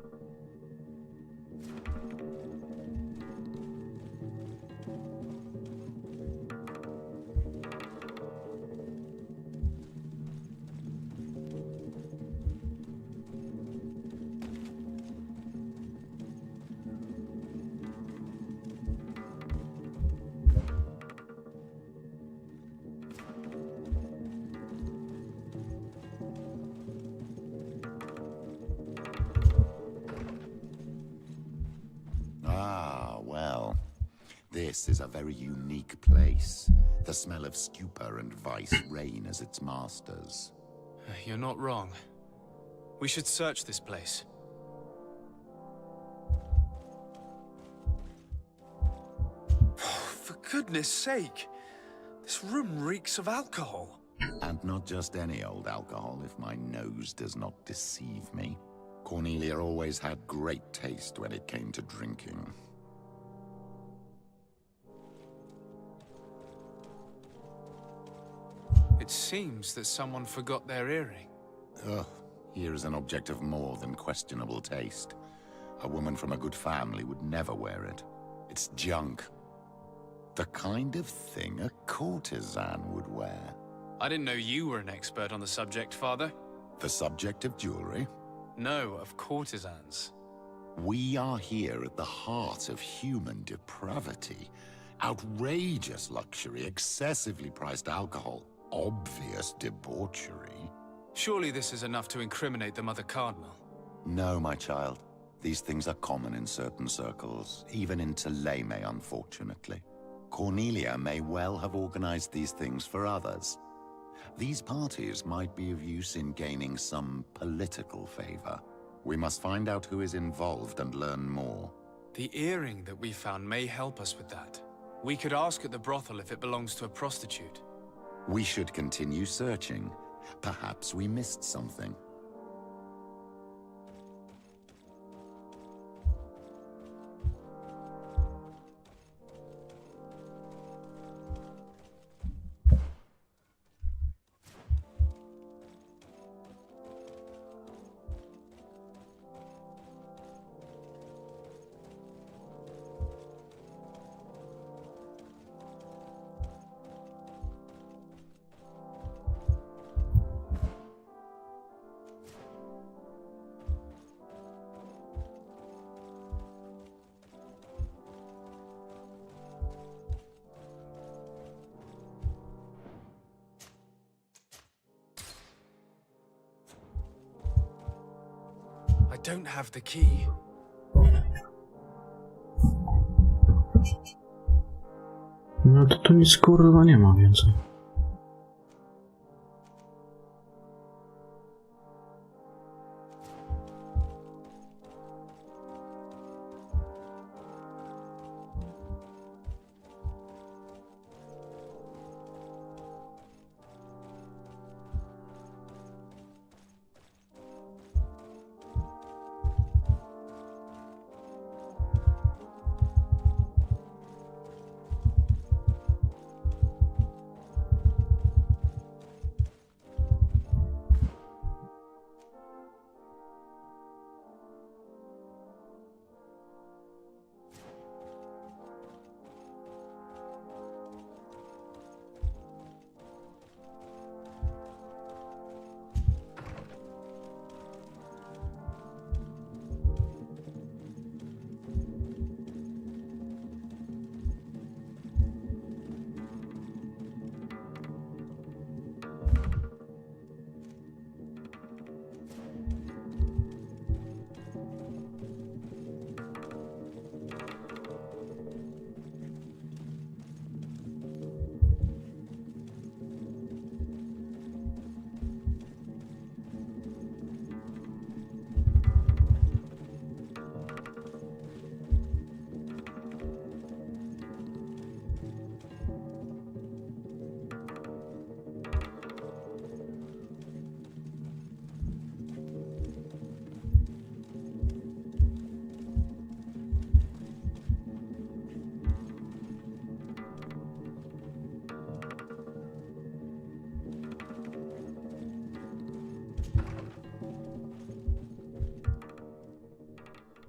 This is a very unique place. The smell of stupor and vice reign as its masters. You're not wrong. We should search this place. For goodness sake! This room reeks of alcohol. And not just any old alcohol, if my nose does not deceive me. Cornelia always had great taste when it came to drinking. It seems that someone forgot their earring. Ugh, here is an object of more than questionable taste. A woman from a good family would never wear it. It's junk. The kind of thing a courtesan would wear. I didn't know you were an expert on the subject, Father. The subject of jewelry? No, of courtesans. We are here at the heart of human depravity. Outrageous luxury, excessively priced alcohol, obvious debauchery. Surely this is enough to incriminate the Mother Cardinal. No, my child. These things are common in certain circles, even in Thélème, unfortunately. Cornelia may well have organized these things for others. These parties might be of use in gaining some political favor. We must find out who is involved and learn more. The earring that we found may help us with that. We could ask at the brothel if it belongs to a prostitute. We should continue searching. Perhaps we missed something. I don't have the key. No to tu nic kurwa nie ma więcej.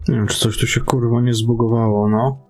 Nie wiem, czy coś tu się kurwa nie zbugowało, no.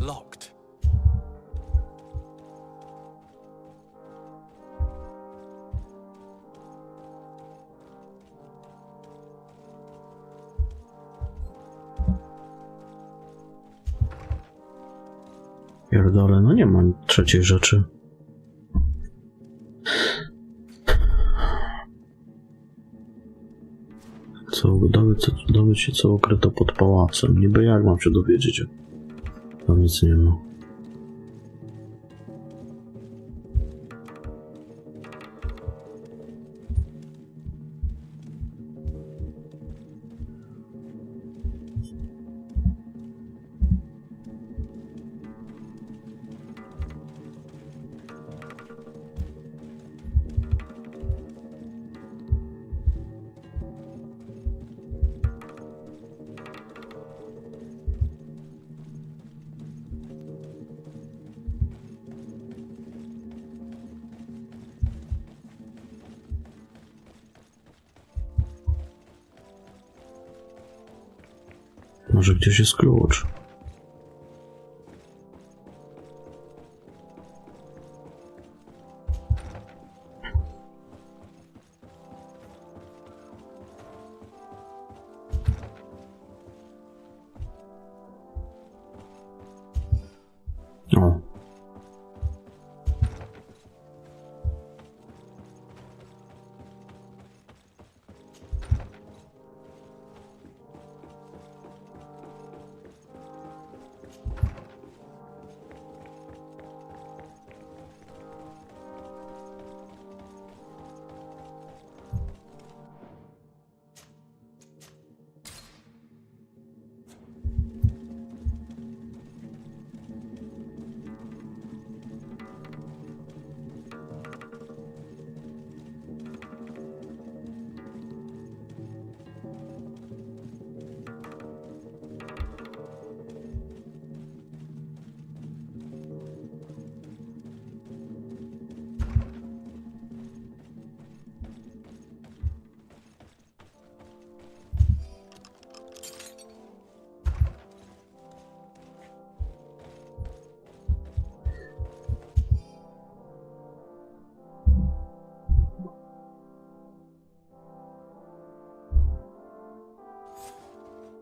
Locked. Pierdolę, no nie ma trzeciej rzeczy. Dowiedz się, co ukryto pod pałacem. Niby jak mam się dowiedzieć? Tam nic nie ma. Może gdzieś jest klucz.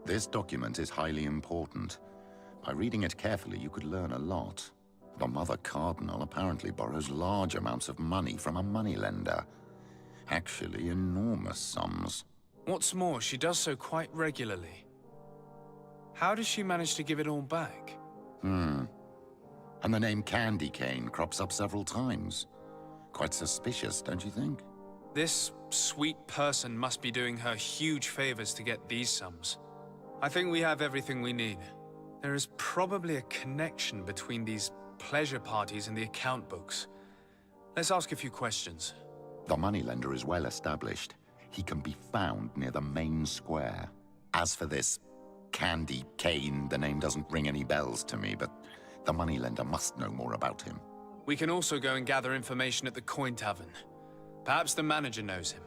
This document is highly important. By reading it carefully, you could learn a lot. The Mother Cardinal apparently borrows large amounts of money from a moneylender. Actually, enormous sums. What's more, she does so quite regularly. How does she manage to give it all back? And the name Candy Cane crops up several times. Quite suspicious, don't you think? This sweet person must be doing her huge favors to get these sums. I think we have everything we need. There is probably a connection between these pleasure parties and the account books. Let's ask a few questions. The moneylender is well established. He can be found near the main square. As for this Candy Cane, the name doesn't ring any bells to me, but the moneylender must know more about him. We can also go and gather information at the Coin Tavern. Perhaps the manager knows him.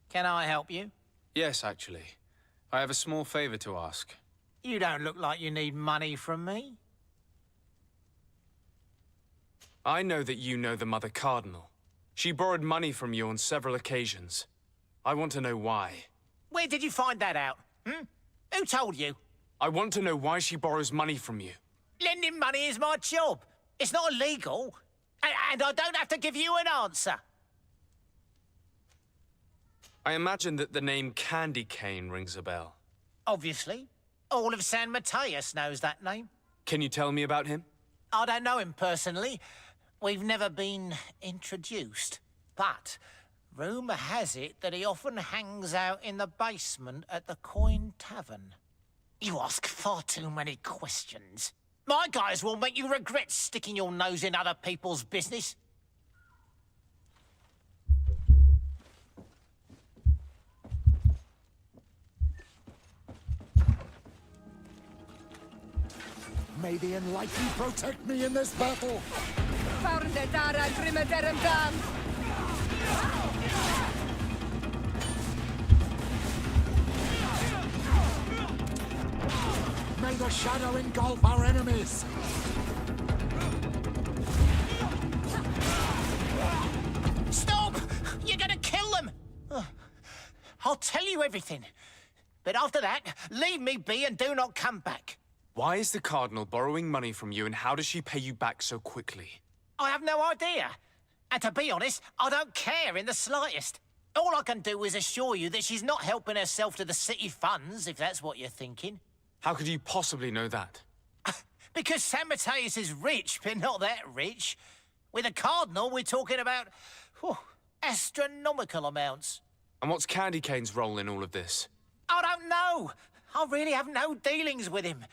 Can I help you? Yes, actually. I have a small favor to ask. You don't look like you need money from me. I know that you know the Mother Cardinal. She borrowed money from you on several occasions. I want to know why. Where did you find that out? Who told you? I want to know why she borrows money from you. Lending money is my job. It's not illegal. And I don't have to give you an answer. I imagine that the name Candy Cane rings a bell. Obviously. All of San Mateus knows that name. Can you tell me about him? I don't know him personally. We've never been introduced. But rumour has it that he often hangs out in the basement at the Coin Tavern. You ask far too many questions. My guys will make you regret sticking your nose in other people's business. May the Enlightened protect me in this battle! May the shadow engulf our enemies! Stop! You're gonna kill them! I'll tell you everything. But after that, leave me be and do not come back. Why is the Cardinal borrowing money from you, and how does she pay you back so quickly? I have no idea. And to be honest, I don't care in the slightest. All I can do is assure you that she's not helping herself to the city funds, if that's what you're thinking. How could you possibly know that? Because San Mateus is rich, but not that rich. With a Cardinal, we're talking about astronomical amounts. And what's Candy Cane's role in all of this? I don't know. I really have no dealings with him.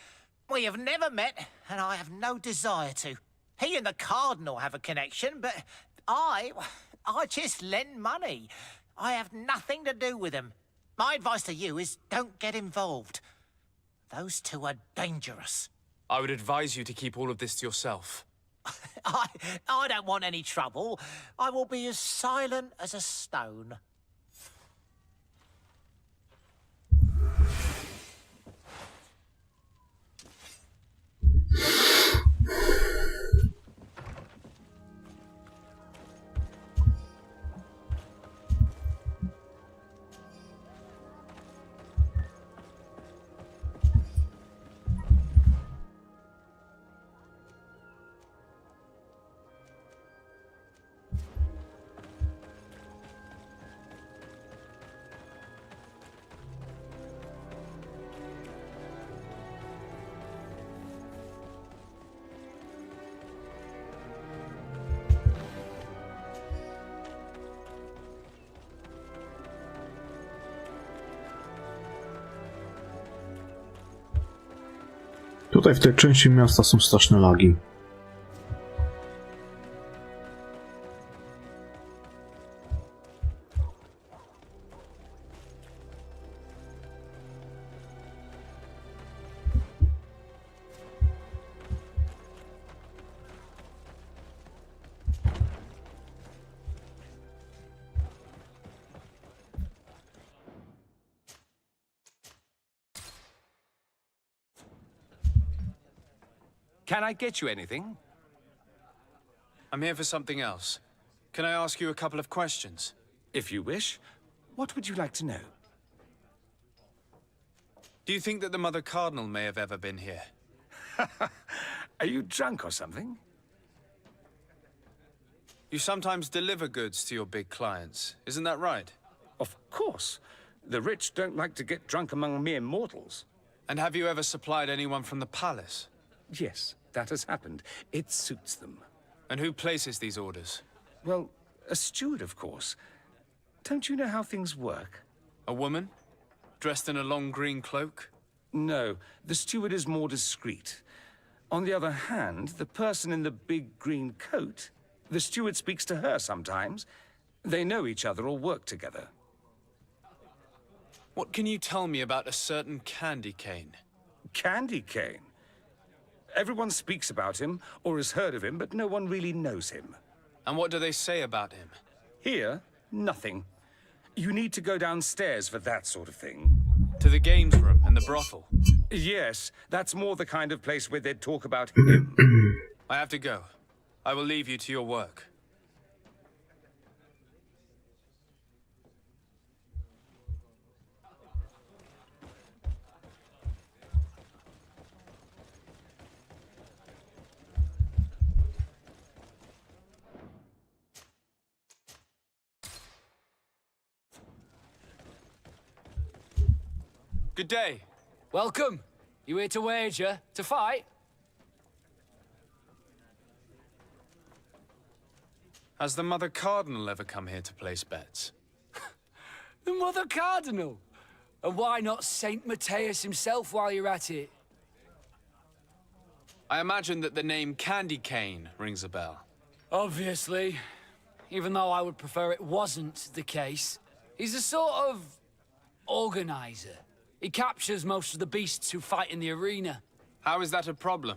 We have never met, and I have no desire to. He and the Cardinal have a connection, but I I just lend money. I have nothing to do with them. My advice to you is don't get involved. Those two are dangerous. I would advise you to keep all of this to yourself. I don't want any trouble. I will be as silent as a stone. Tutaj w tej części miasta są straszne lagi. Can I get you anything? I'm here for something else. Can I ask you a couple of questions? If you wish. What would you like to know? Do you think that the Mother Cardinal may have ever been here? Are you drunk or something? You sometimes deliver goods to your big clients, isn't that right? Of course. The rich don't like to get drunk among mere mortals. And have you ever supplied anyone from the palace? Yes, that has happened. It suits them. And who places these orders? Well, a steward, of course. Don't you know how things work? A woman? Dressed in a long green cloak? No, the steward is more discreet. On the other hand, the person in the big green coat, the steward speaks to her sometimes. They know each other or work together. What can you tell me about a certain Candy Cane? Candy Cane? Everyone speaks about him, or has heard of him, but no one really knows him. And what do they say about him? Here, nothing. You need to go downstairs for that sort of thing. To the games room and the brothel? Yes, that's more the kind of place where they'd talk about him. I have to go. I will leave you to your work. Good day. Welcome. You here to wager? To fight? Has the Mother Cardinal ever come here to place bets? The Mother Cardinal? And why not Saint Matthias himself while you're at it? I imagine that the name Candy Cane rings a bell. Obviously. Even though I would prefer it wasn't the case. He's a sort of organizer. He captures most of the beasts who fight in the arena. How is that a problem?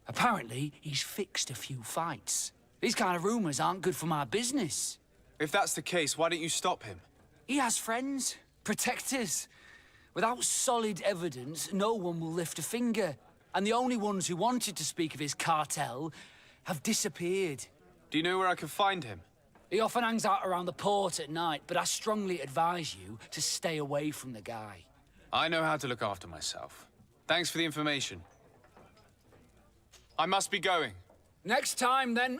Apparently, he's fixed a few fights. These kind of rumors aren't good for my business. If that's the case, why don't you stop him? He has friends, protectors. Without solid evidence, no one will lift a finger. And the only ones who wanted to speak of his cartel have disappeared. Do you know where I can find him? He often hangs out around the port at night, but I strongly advise you to stay away from the guy. I know how to look after myself. Thanks for the information. I must be going. Next time, then.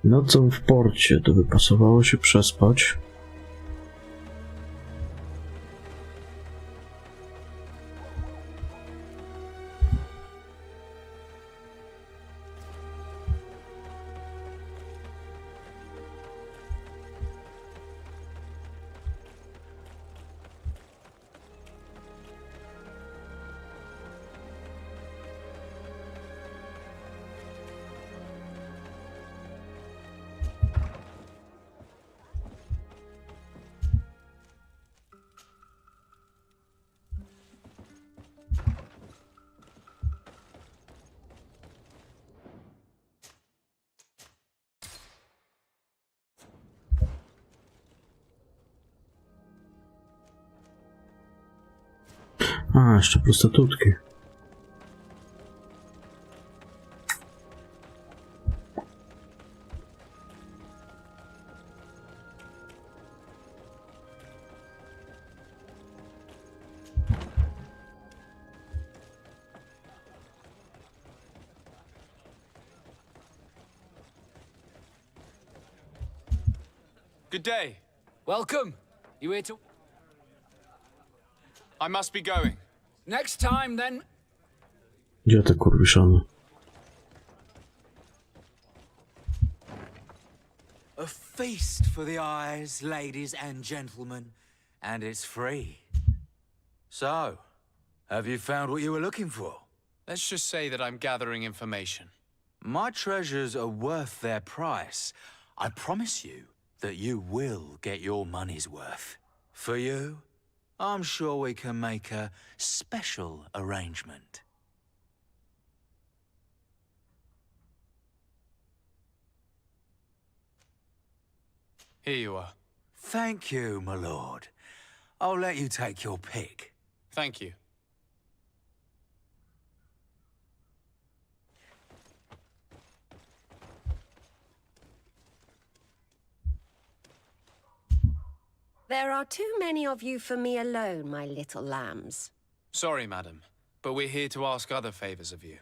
Nocą w porcie, to by pasowało się przespać. A, jeszcze prostytutki. Good day. Welcome. You here to... I must be going. Next time, then. Gdzie te kurwiszony? A feast for the eyes, ladies and gentlemen, and it's free. So, have you found what you were looking for? Let's just say that I'm gathering information. My treasures are worth their price. I promise you that you will get your money's worth. For you, I'm sure we can make a special arrangement. Here you are. Thank you, my lord. I'll let you take your pick. Thank you. There are too many of you for me alone, my little lambs. Sorry, madam, but we're here to ask other favors of you.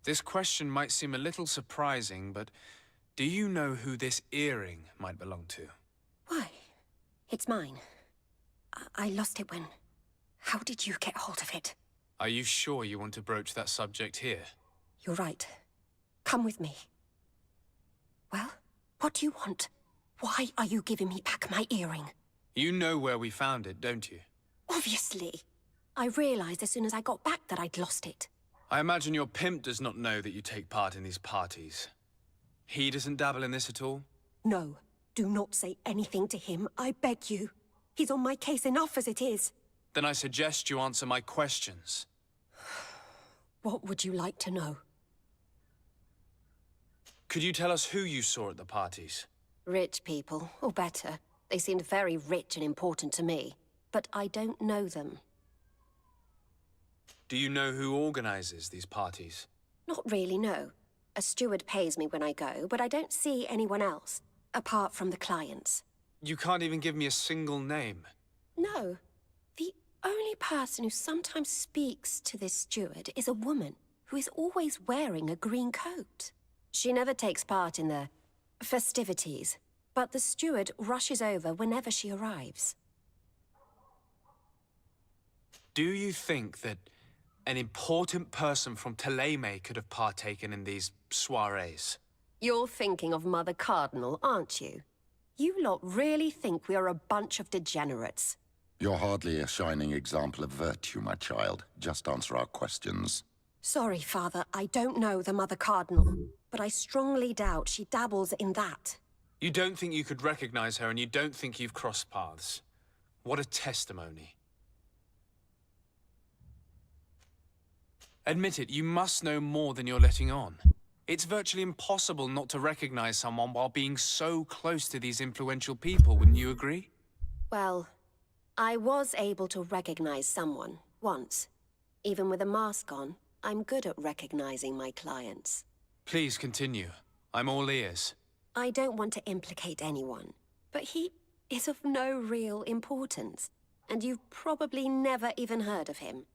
This question might seem a little surprising, but do you know who this earring might belong to? Why? It's mine. I lost it when... How did you get hold of it? Are you sure you want to broach that subject here? You're right. Come with me. Well, what do you want? Why are you giving me back my earring? You know where we found it, don't you? Obviously. I realized as soon as I got back that I'd lost it. I imagine your pimp does not know that you take part in these parties. He doesn't dabble in this at all? No. Do not say anything to him, I beg you. He's on my case enough as it is. Then I suggest you answer my questions. What would you like to know? Could you tell us who you saw at the parties? Rich people, or better. They seemed very rich and important to me, but I don't know them. Do you know who organizes these parties? Not really, no. A steward pays me when I go, but I don't see anyone else, apart from the clients. You can't even give me a single name. No. The only person who sometimes speaks to this steward is a woman who is always wearing a green coat. She never takes part in the festivities, but the steward rushes over whenever she arrives. Do you think that an important person from Thélème could have partaken in these soirees? You're thinking of Mother Cardinal, aren't you? You lot really think we are a bunch of degenerates. You're hardly a shining example of virtue, my child. Just answer our questions. Sorry, Father, I don't know the Mother Cardinal, but I strongly doubt she dabbles in that. You don't think you could recognize her, and you don't think you've crossed paths. What a testimony. Admit it, you must know more than you're letting on. It's virtually impossible not to recognize someone while being so close to these influential people, wouldn't you agree? Well, I was able to recognize someone, once. Even with a mask on, I'm good at recognizing my clients. Please continue. I'm all ears. I don't want to implicate anyone, but he is of no real importance, and you've probably never even heard of him.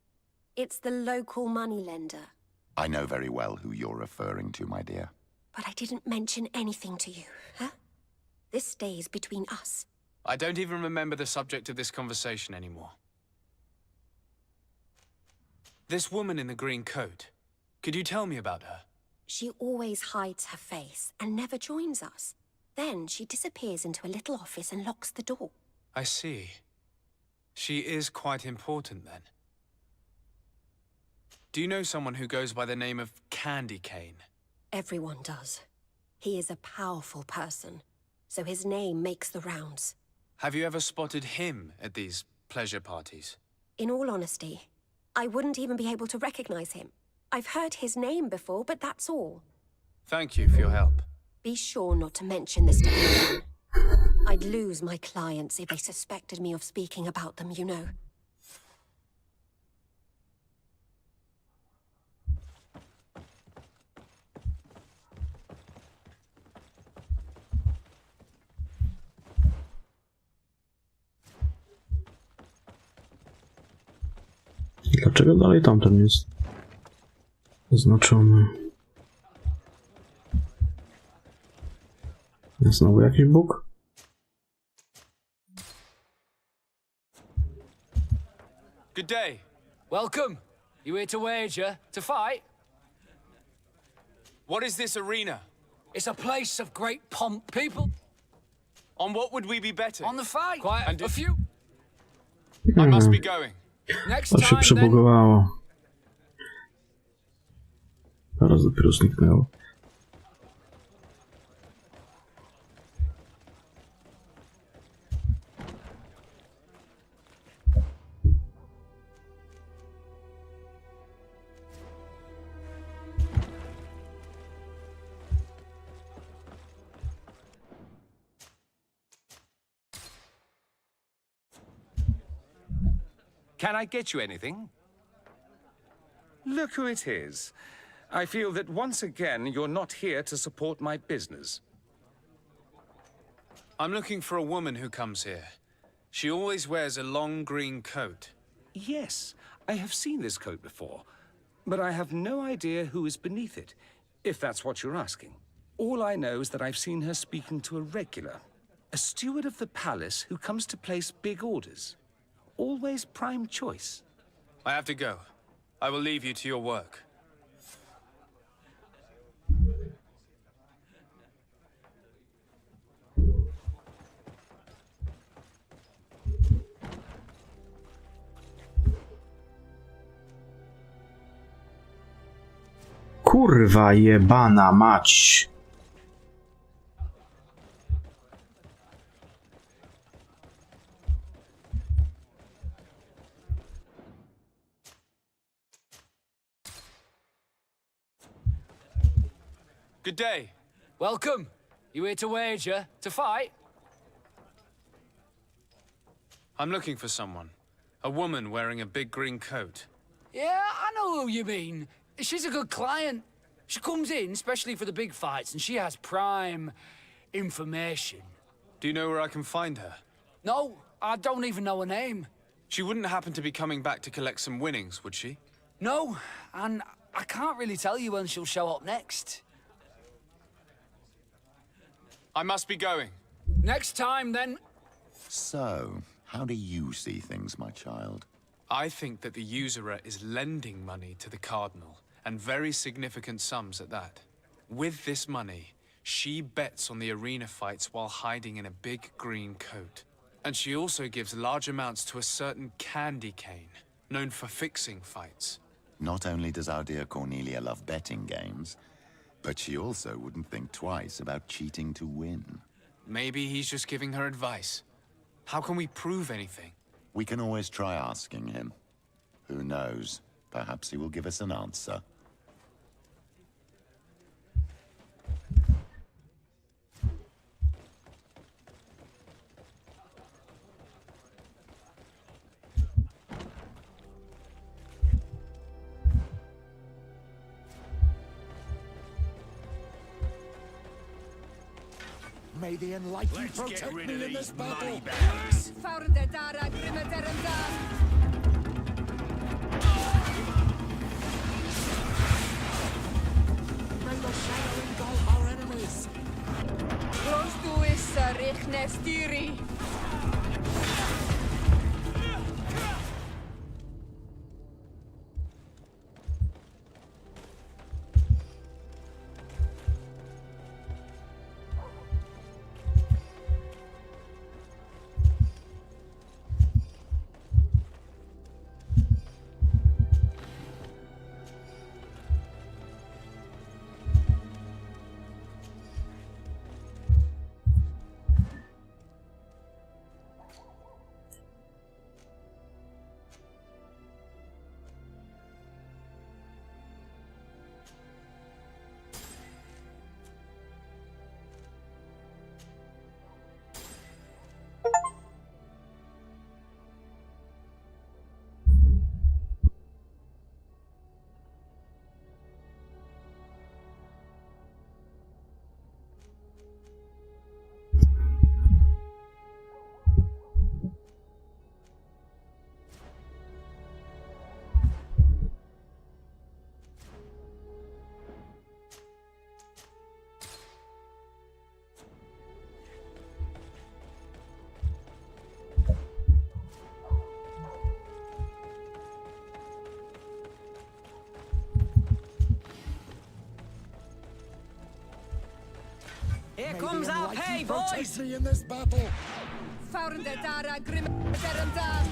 It's the local moneylender. I know very well who you're referring to, my dear. But I didn't mention anything to you, huh? This stays between us. I don't even remember the subject of this conversation anymore. This woman in the green coat, could you tell me about her? She always hides her face and never joins us. Then she disappears into a little office and locks the door. I see. She is quite important, then. Do you know someone who goes by the name of Candy Cane? Everyone does. He is a powerful person, so his name makes the rounds. Have you ever spotted him at these pleasure parties? In all honesty, I wouldn't even be able to recognize him. I've heard his name before, but that's all. Thank you for your help. Be sure not to mention this to anyone. I'd lose my clients if they suspected me of speaking about them, you know. Dlaczego dalej tamten jest oznaczony? Znowu jakiś bóg? Good day. Welcome. You here to wager? To fight? What is this arena? It's a place of great pomp. People... On what would we be betting? On the fight. Quite And a few. I must be going. Next To się time, then. przebugowało. Teraz dopiero zniknęło. Can I get you anything? Look who it is. I feel that once again you're not here to support my business. I'm looking for a woman who comes here. She always wears a long green coat. Yes, I have seen this coat before, but I have no idea who is beneath it, if that's what you're asking. All I know is that I've seen her speaking to a regular, a steward of the palace who comes to place big orders. Always prime choice. I have to go. I will leave you to your work. Kurwa jebana mać. Good day. Welcome. You here to wager? To fight? I'm looking for someone. A woman wearing a big green coat. Yeah, I know who you mean. She's a good client. She comes in especially for the big fights, and she has prime information. Do you know where I can find her? No, I don't even know her name. She wouldn't happen to be coming back to collect some winnings, would she? No, and I can't really tell you when she'll show up next. I must be going. Next time, then. So, how do you see things, my child? I think that the usurer is lending money to the Cardinal, and very significant sums at that. With this money, she bets on the arena fights while hiding in a big green coat. And she also gives large amounts to a certain candy cane, known for fixing fights. Not only does our dear Cornelia love betting games, but she also wouldn't think twice about cheating to win. Maybe he's just giving her advice. How can we prove anything? We can always try asking him. Who knows? Perhaps he will give us an answer. May the enlightened protect me in this battle. May the shadow engulf our enemies. May comes the our enlightened pay, protect boys! me in this battle. Found the Dara Grim Derenda.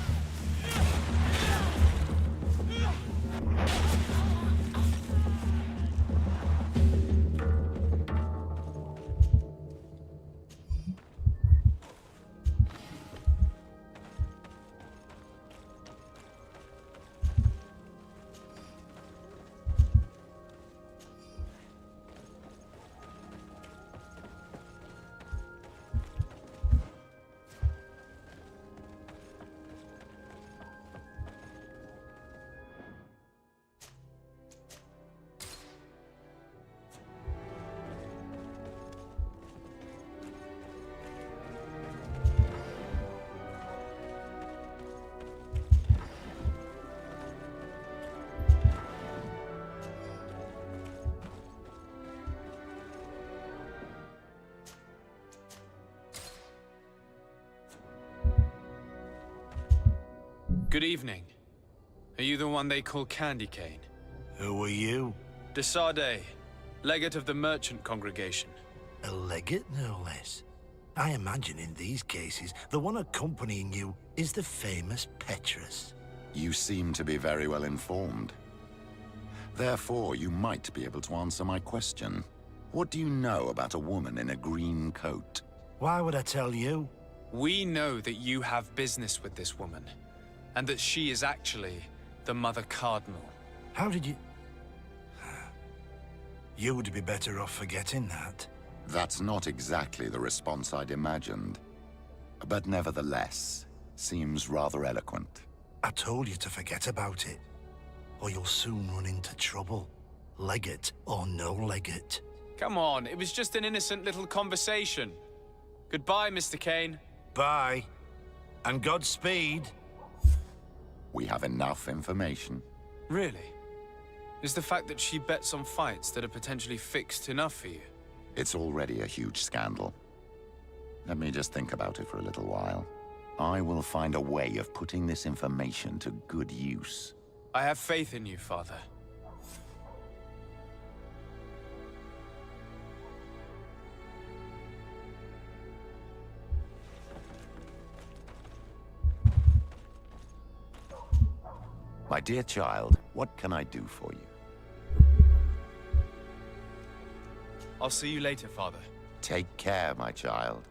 Good evening. Are you the one they call Candy Cane? Who are you? Desade, legate of the merchant congregation. A legate, no less. I imagine in these cases, the one accompanying you is the famous Petrus. You seem to be very well informed. Therefore, you might be able to answer my question. What do you know about a woman in a green coat? Why would I tell you? We know that you have business with this woman, and that she is actually the Mother Cardinal. How did you... You would be better off forgetting that. That's not exactly the response I'd imagined. But nevertheless, seems rather eloquent. I told you to forget about it, or you'll soon run into trouble. Legate or no legate. Come on, it was just an innocent little conversation. Goodbye, Mr. Kane. Bye. And Godspeed. We have enough information. Really? Is the fact that she bets on fights that are potentially fixed enough for you? It's already a huge scandal. Let me just think about it for a little while. I will find a way of putting this information to good use. I have faith in you, Father. My dear child, what can I do for you? I'll see you later, Father. Take care, my child.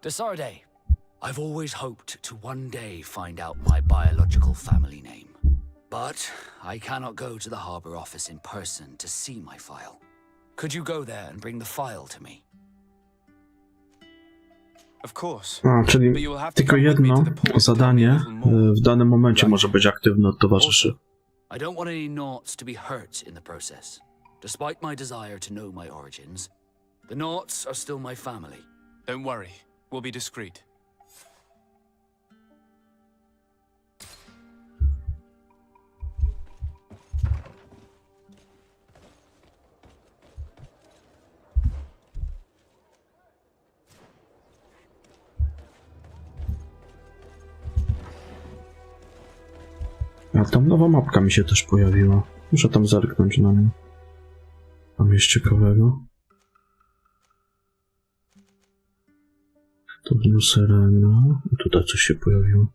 Desarde, I've always hoped to one day find out my biological family name. But I cannot go to the harbor office in person to see my file. Could you go there and bring the file to me? Of course. A, czyli tylko jedno zadanie w danym momencie może być aktywne od towarzyszy. I don't want any Naughts to be hurt in the process. Despite my desire to know my origins, the Naughts are still my family. Don't worry. We'll be discreet. A tam nowa mapka mi się też pojawiła. Muszę tam zerknąć na nią. Tam jest ciekawego. To Serena. I tutaj coś się pojawiło.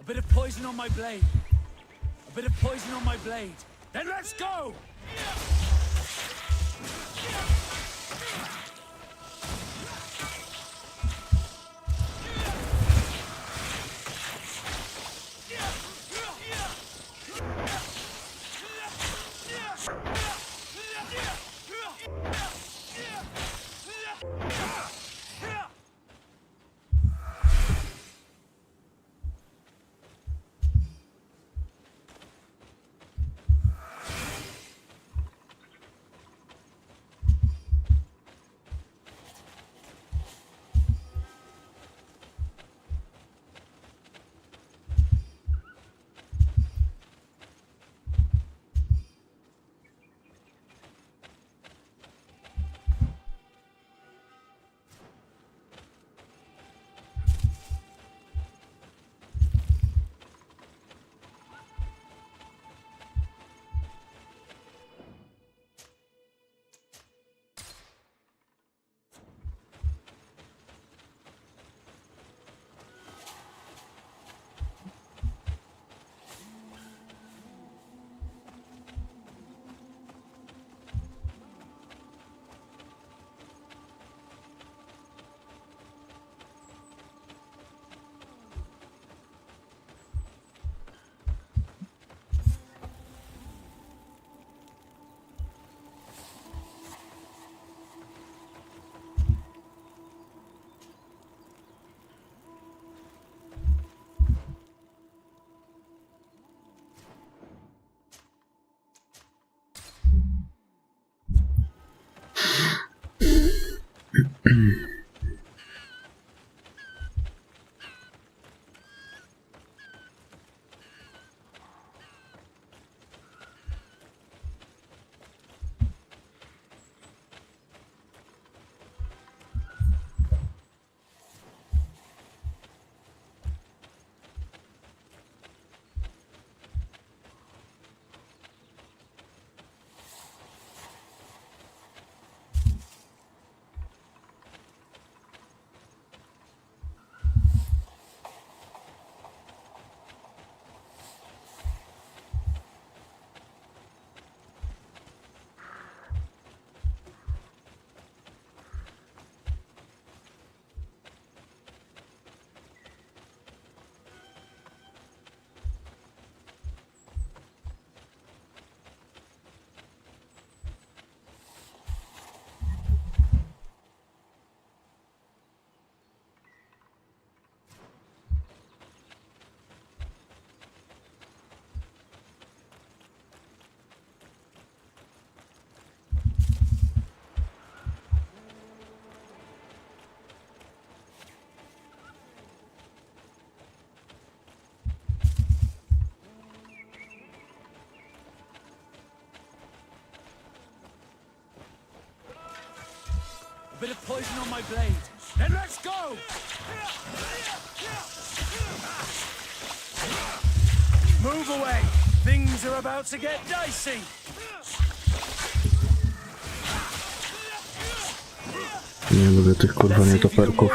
A bit of poison on my blade. A bit of poison on my blade. Then let's go! bit of poison on my blade. Then let's go! Move away! Things are about to get dicey! Nie lubię tych kurwa nietoperków.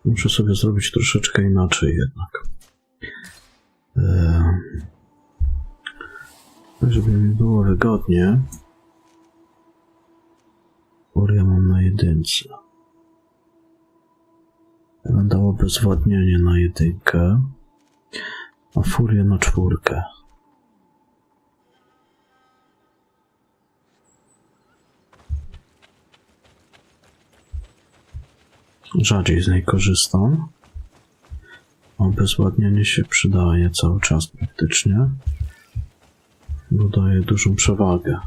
Muszę sobie zrobić troszeczkę inaczej jednak. Żeby mi było wygodnie. Furię mam na 1. Będę dało obezwładnienie na 1, a furię na 4. Rzadziej z niej korzystam. Obezwładnienie się przydaje cały czas praktycznie, bo daje dużą przewagę.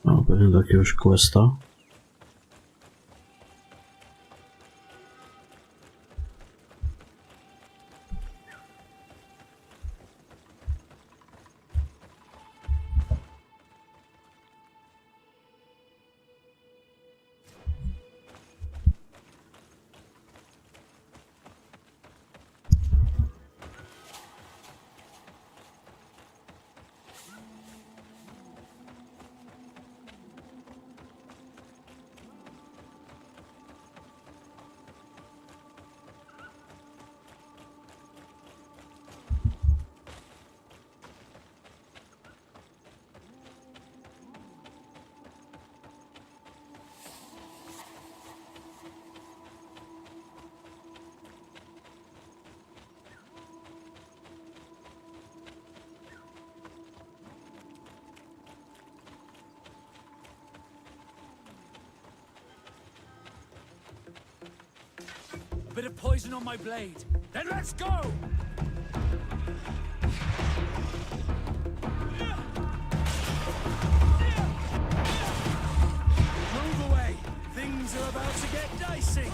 O, pewnie do jakiegoś questa. bit of poison on my blade. Then let's go! Move away! Things are about to get dicey!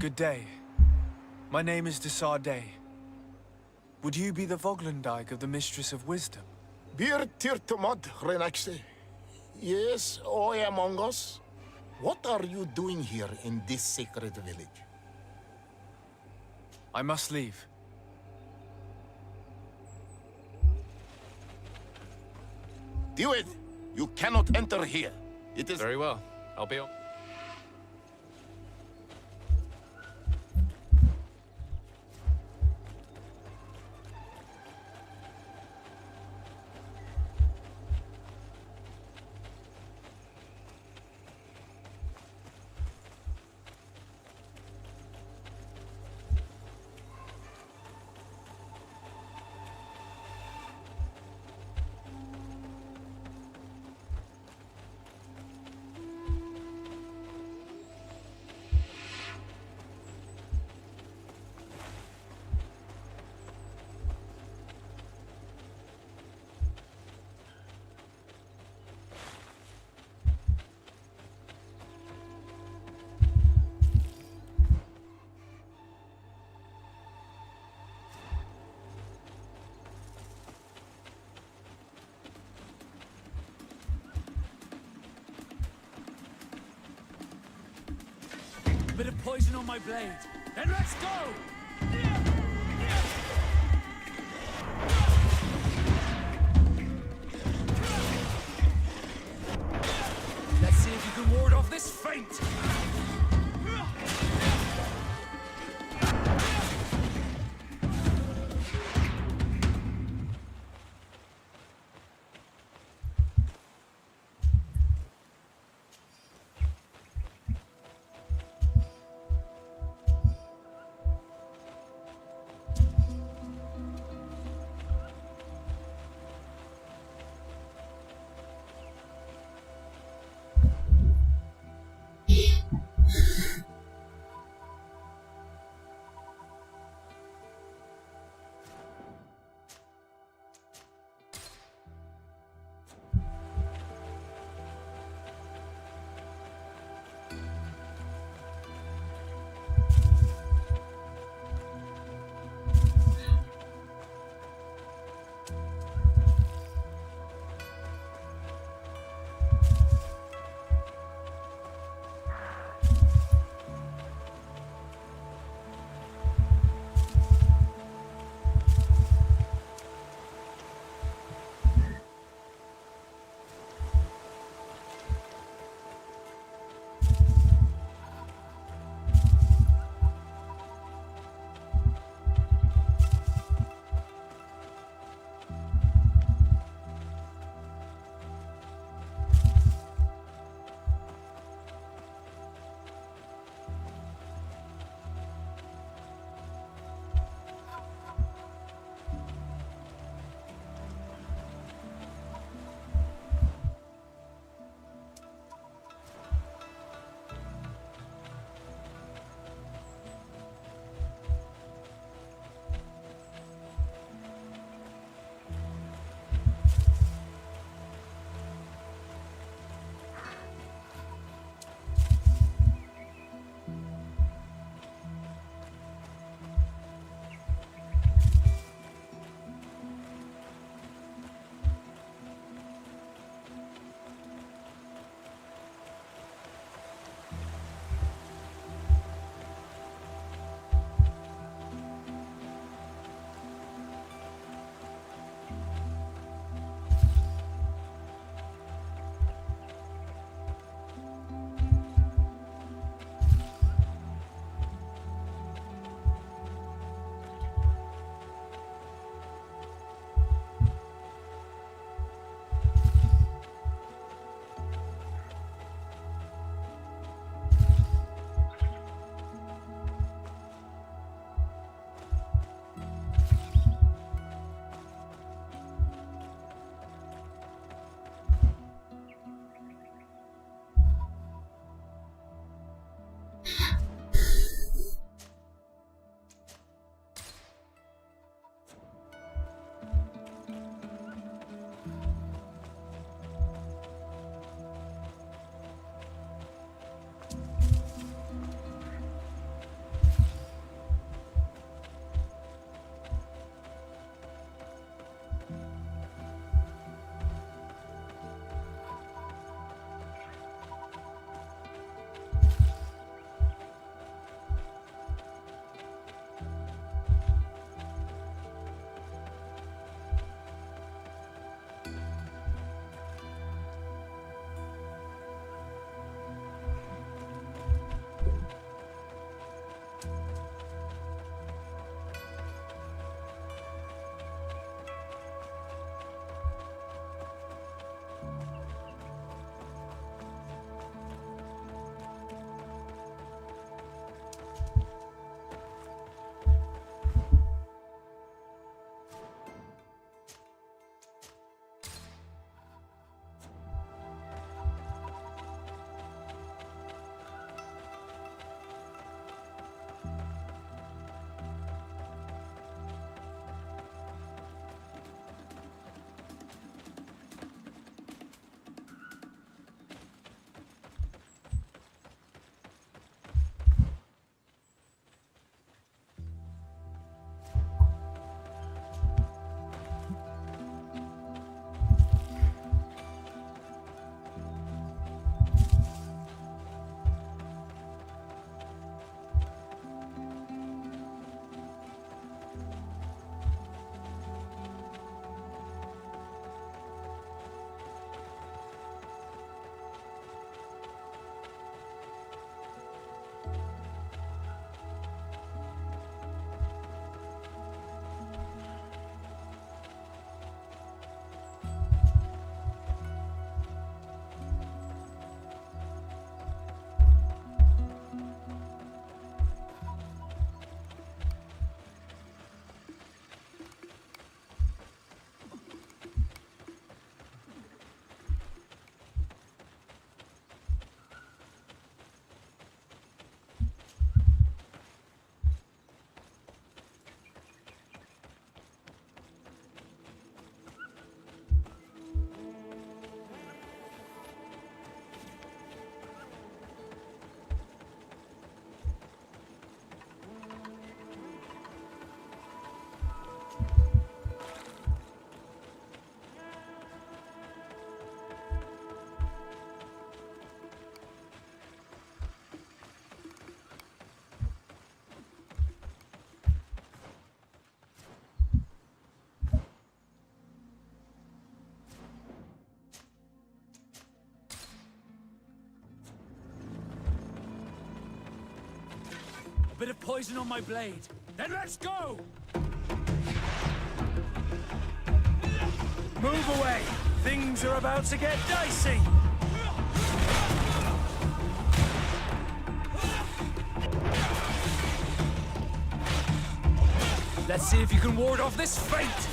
Good day. My name is Desardet. Would you be the Voglandike of the Mistress of Wisdom? Bir tirtumad renaxe. Yes, I among us. What are you doing here in this sacred village? I must leave. Do it! You cannot enter here. It is... Very well. I'll be on. Bit of poison on my blade. Then let's go! Let's see if you can ward off this feint! A bit of poison on my blade. Then let's go! Move away! Things are about to get dicey! Let's see if you can ward off this fate!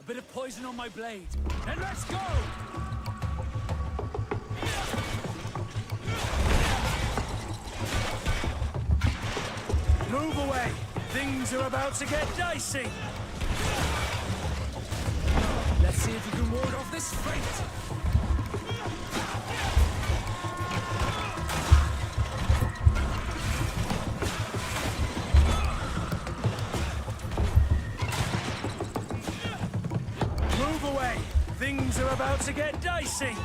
Bit of poison on my blade. Then let's go! Move away! Things are about to get dicey! Let's see if you can ward off this fate! Things are about to get dicey!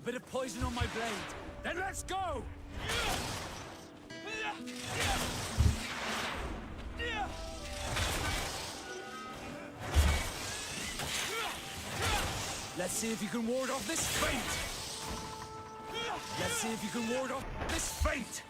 bit of poison on my blade. Then let's go! Let's see if you can ward off this feint! Let's see if you can ward off this feint!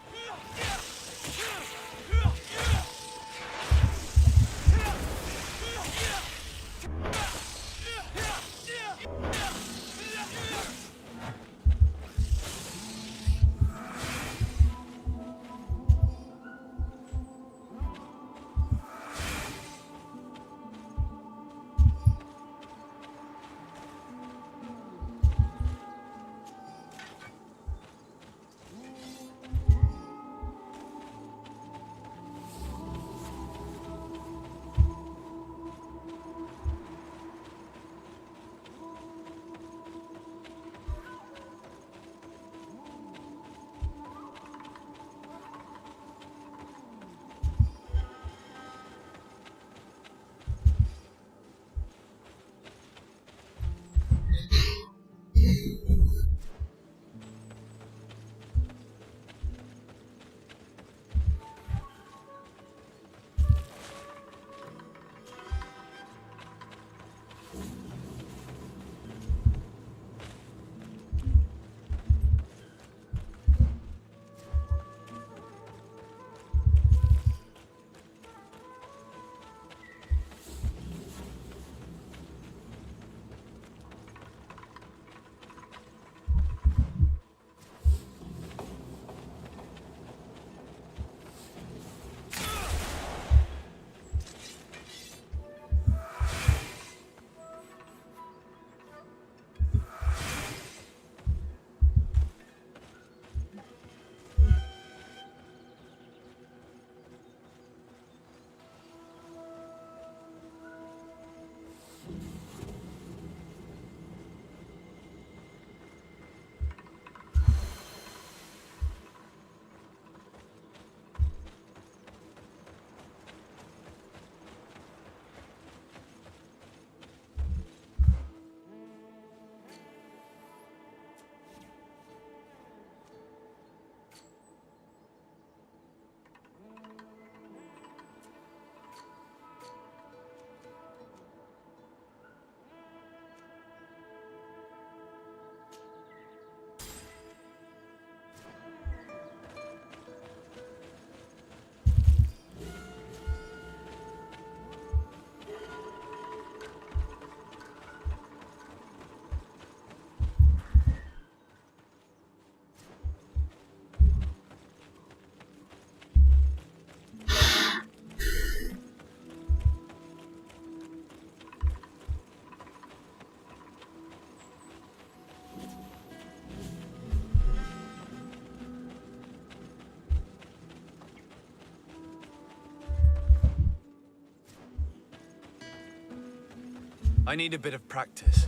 I need a bit of practice.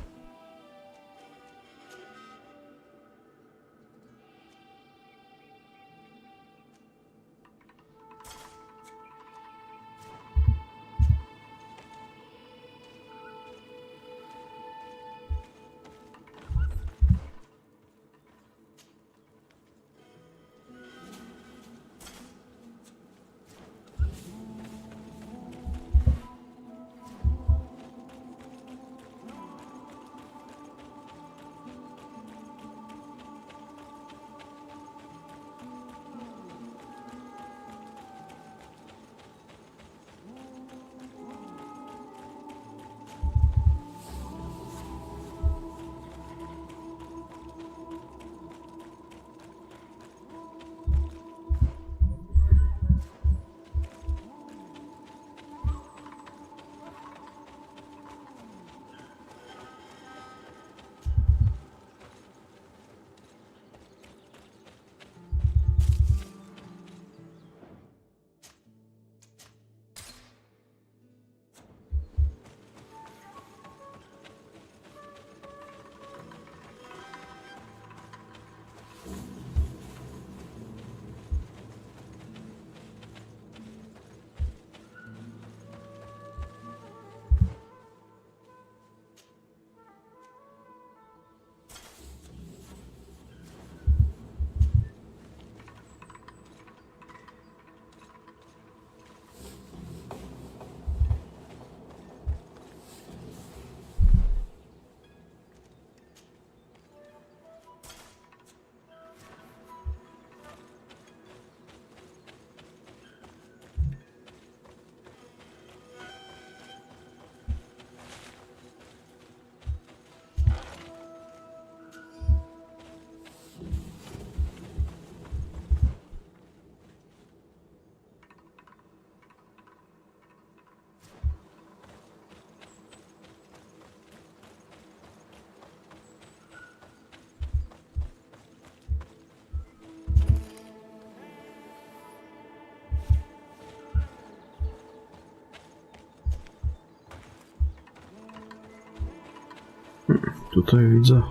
Tutaj widzę.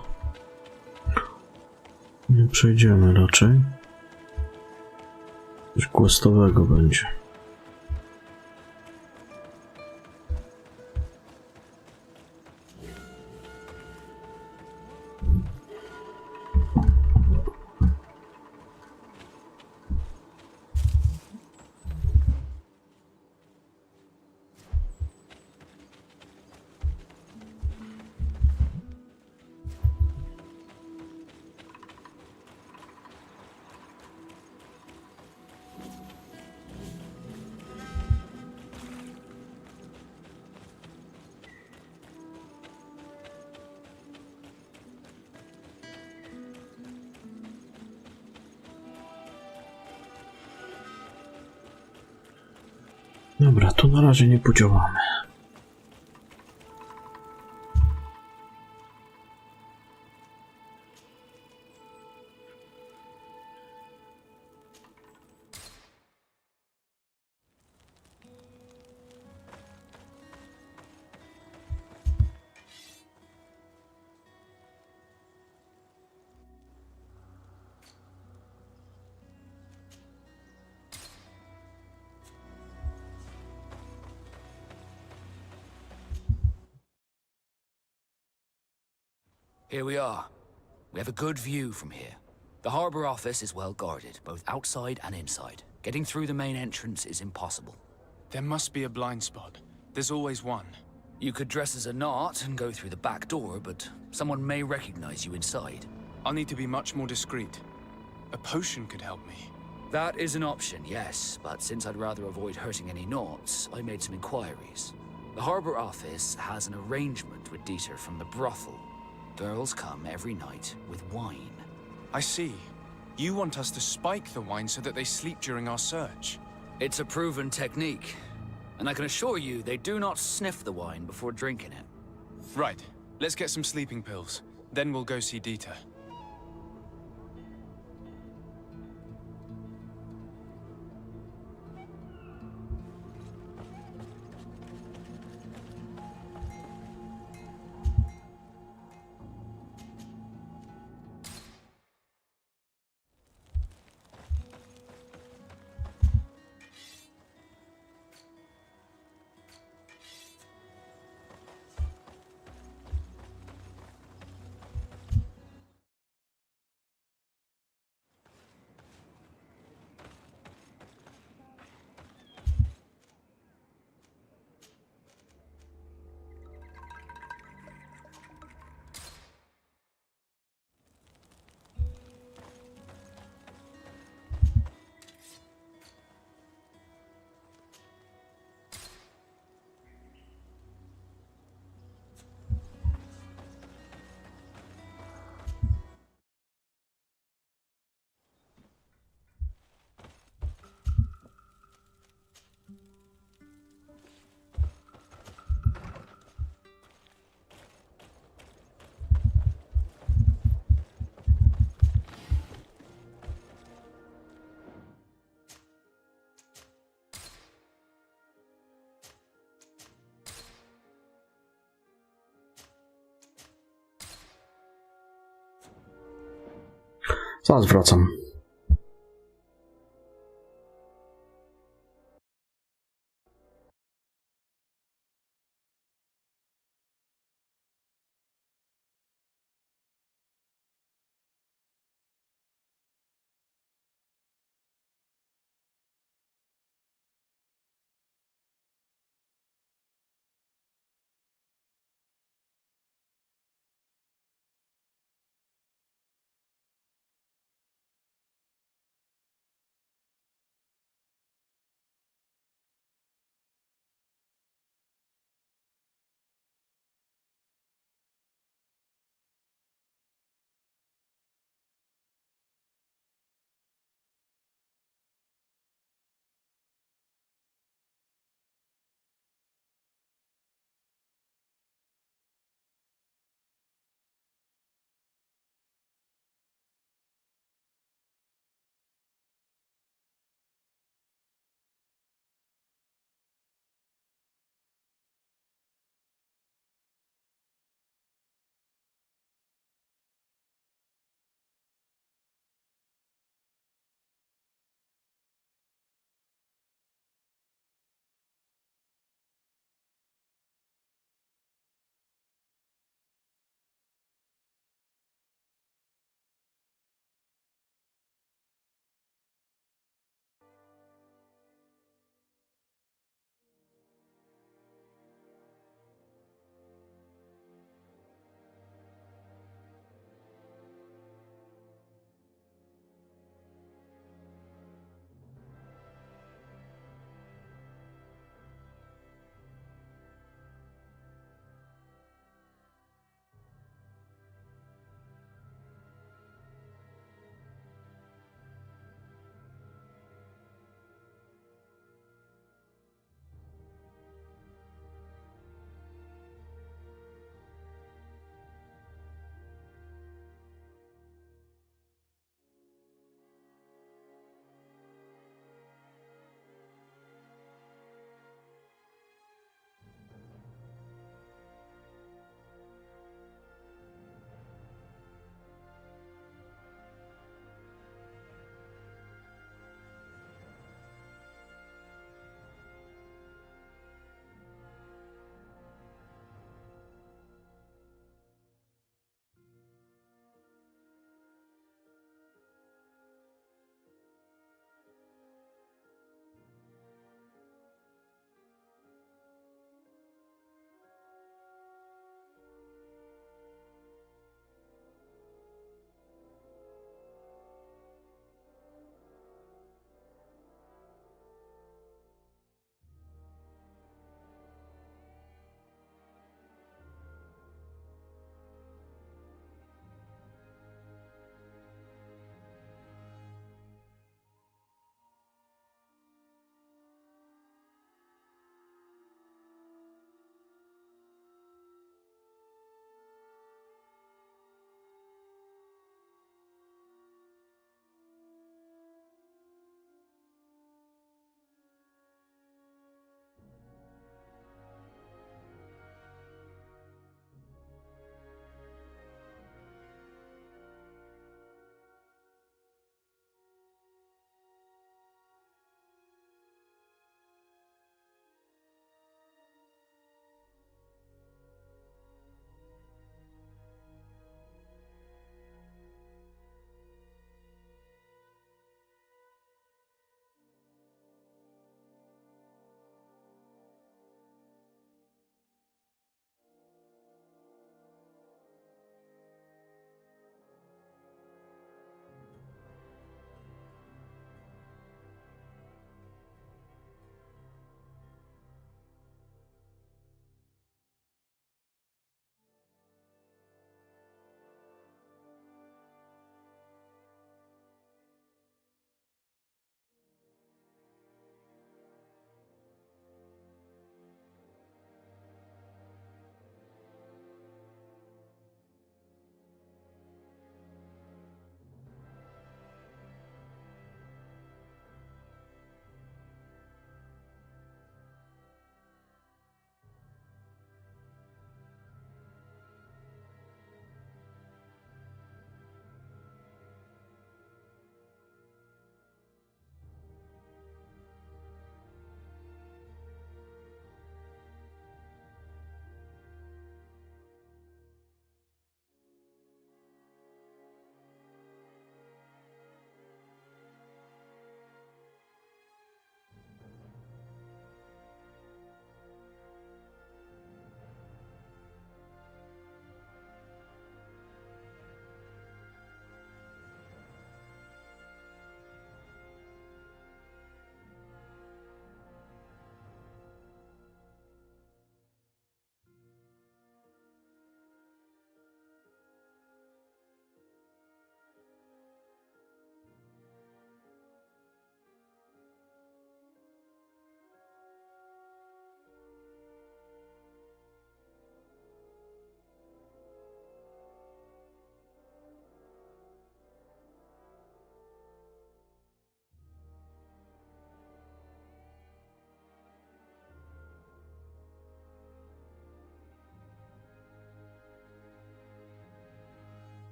Nie przejdziemy raczej. Coś questowego będzie. Dobra, to na razie nie podziałamy. Here we are. We have a good view from here. The harbor office is well guarded, both outside and inside. Getting through the main entrance is impossible. There must be a blind spot. There's always one. You could dress as a knot and go through the back door, but someone may recognize you inside. I'll need to be much more discreet. A potion could help me. That is an option, yes, but since I'd rather avoid hurting any knots, I made some inquiries. The harbor office has an arrangement with Dieter from the brothel. Girls come every night with wine. I see. You want us to spike the wine so that they sleep during our search. It's a proven technique, and I can assure you they do not sniff the wine before drinking it. Right. Let's get some sleeping pills. Then we'll go see Dieter. Zaraz wracam.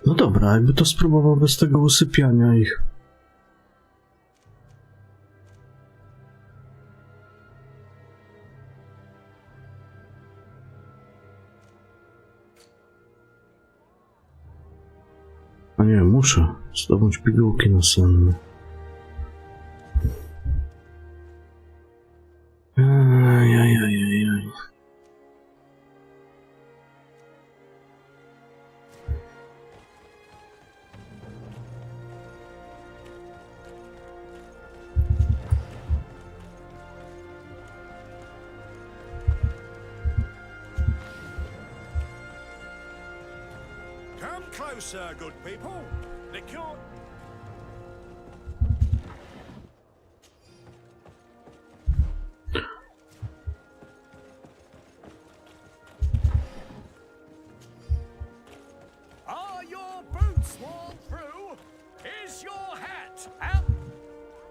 No dobra, jakby to spróbował bez tego usypiania ich. A nie, muszę zdobyć pigułki nasenne. Ajajajajaj. Come closer, good people. They can't. Are your boots worn through? Is your hat out?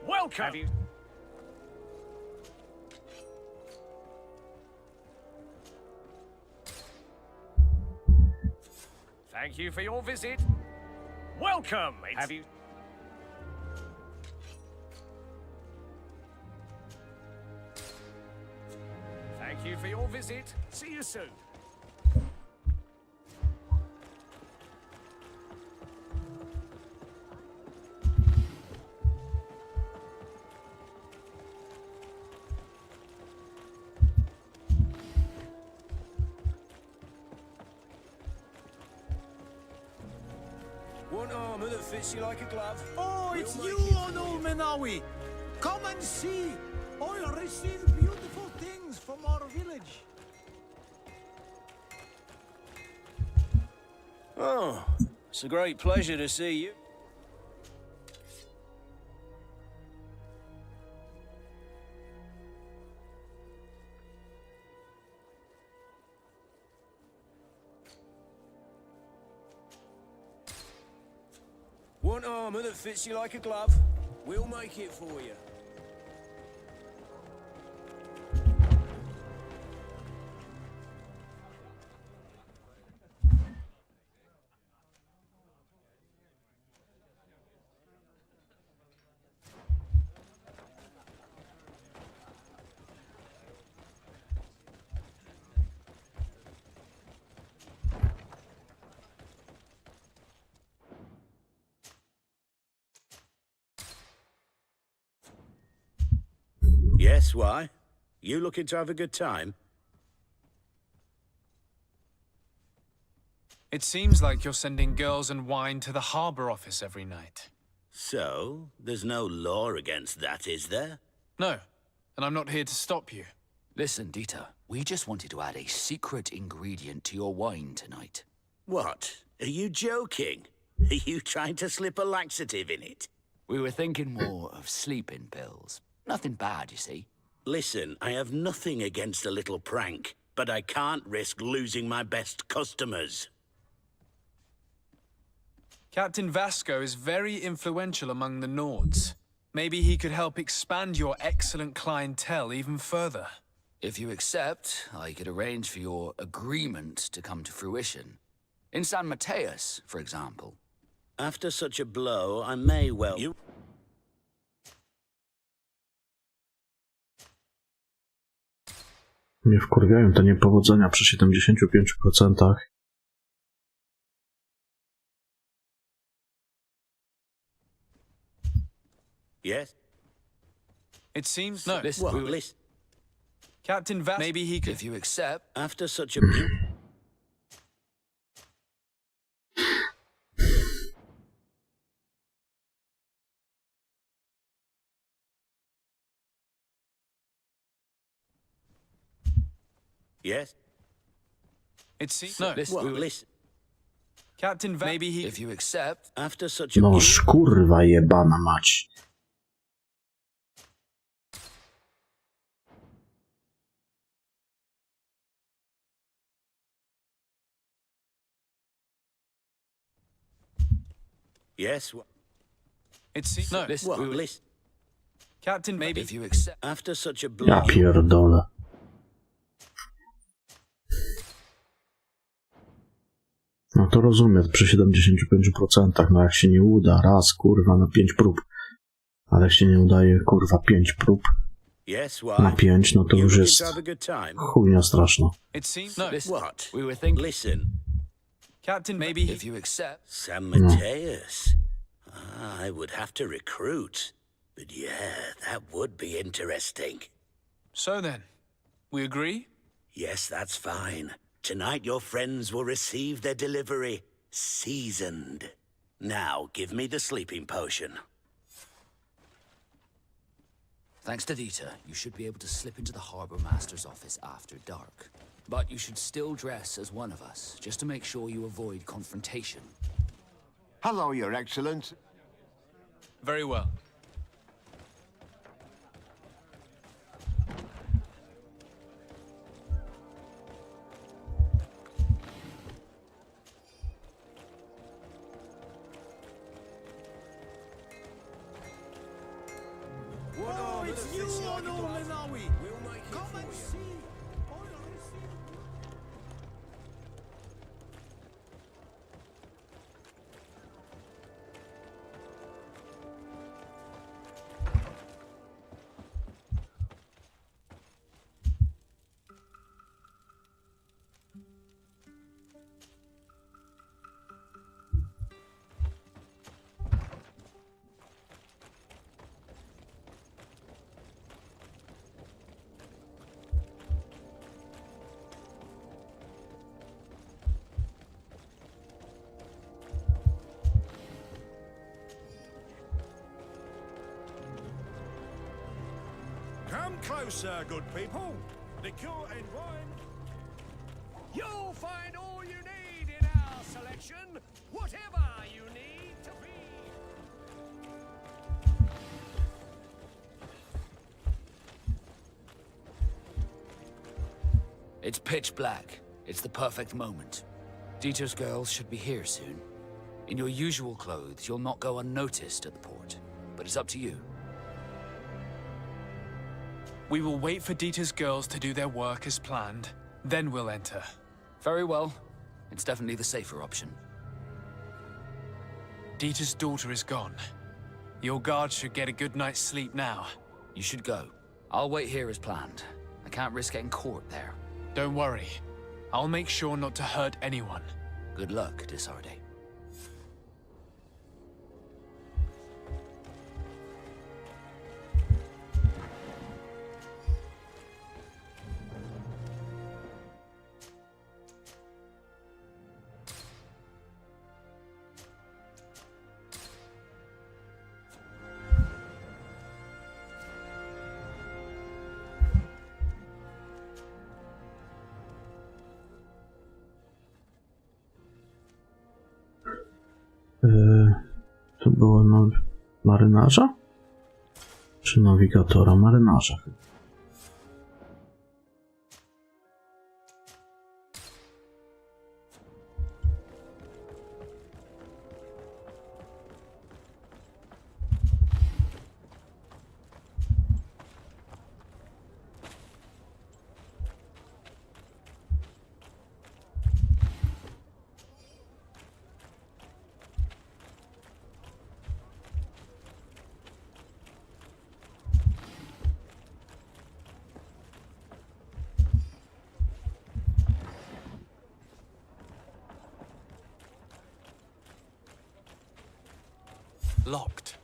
Welcome. Have you... Thank you for your visit. Welcome. Have you... Thank you for your visit. See you soon. One armor that fits you like a glove. Oh, it's We'll you, make it for you. Onomenawi! Come and see! I received beautiful things from our village. Oh, it's a great pleasure to see you. Want armor that fits you like a glove? We'll make it for you. Yes, why? You looking to have a good time? It seems like you're sending girls and wine to the harbor office every night. So, there's no law against that, is there? No, and I'm not here to stop you. Listen, Dieter, we just wanted to add a secret ingredient to your wine tonight. What? Are you joking? Are you trying to slip a laxative in it? We were thinking more of sleeping pills. Nothing bad, you see. Listen, I have nothing against a little prank, but I can't risk losing my best customers. Captain Vasco is very influential among the Nords. Maybe he could help expand your excellent clientele even further. If you accept, I could arrange for your agreement to come to fruition. In San Mateus, for example. After such a blow, I may well... Mnie wkurwiają te niepowodzenia przy 75%. Yes? It seems... No. Listen, well, listen. Captain Vasco... Maybe he could... If you accept... After such a... Yes? It seems... No. Listen, well, listen. Captain Vasco... Maybe he... If you accept... After such a... No szkurwa jebana mać. Yes? It seems... No. Listen, well, listen. Captain, maybe... If you accept... After such a... Ja pierdolę. No to rozumiem, przy 75%, no jak się nie uda, raz, kurwa, na 5 prób. Ale jak się nie udaje, kurwa, 5 prób na 5, no to już jest chujnia straszna. It seems no. What? We were thinking. Listen. Captain, Maybe if you accept. Sam Mateus. I would have to recruit. But yeah, that would be interesting. So then, we agree? Yes, that's fine. Tonight your friends will receive their delivery, seasoned. Now, give me the sleeping potion. Thanks to Dieter, you should be able to slip into the Harbor Master's office after dark. But you should still dress as one of us, just to make sure you avoid confrontation. Hello, Your Excellency. Very well. Oh, it's you on Olmenawi. Come and see. Come closer, good people. Liqueur and wine. You'll find all you need in our selection, whatever you need to be. It's pitch black. It's the perfect moment. Dieter's girls should be here soon. In your usual clothes, you'll not go unnoticed at the port. But it's up to you. We will wait for Dieter's girls to do their work as planned, then we'll enter. Very well. It's definitely the safer option. Dieter's daughter is gone. Your guard should get a good night's sleep now. You should go. I'll wait here as planned. I can't risk getting caught there. Don't worry. I'll make sure not to hurt anyone. Good luck, Disarde. To było marynarza? Czy nawigatora? Marynarza chyba. Locked.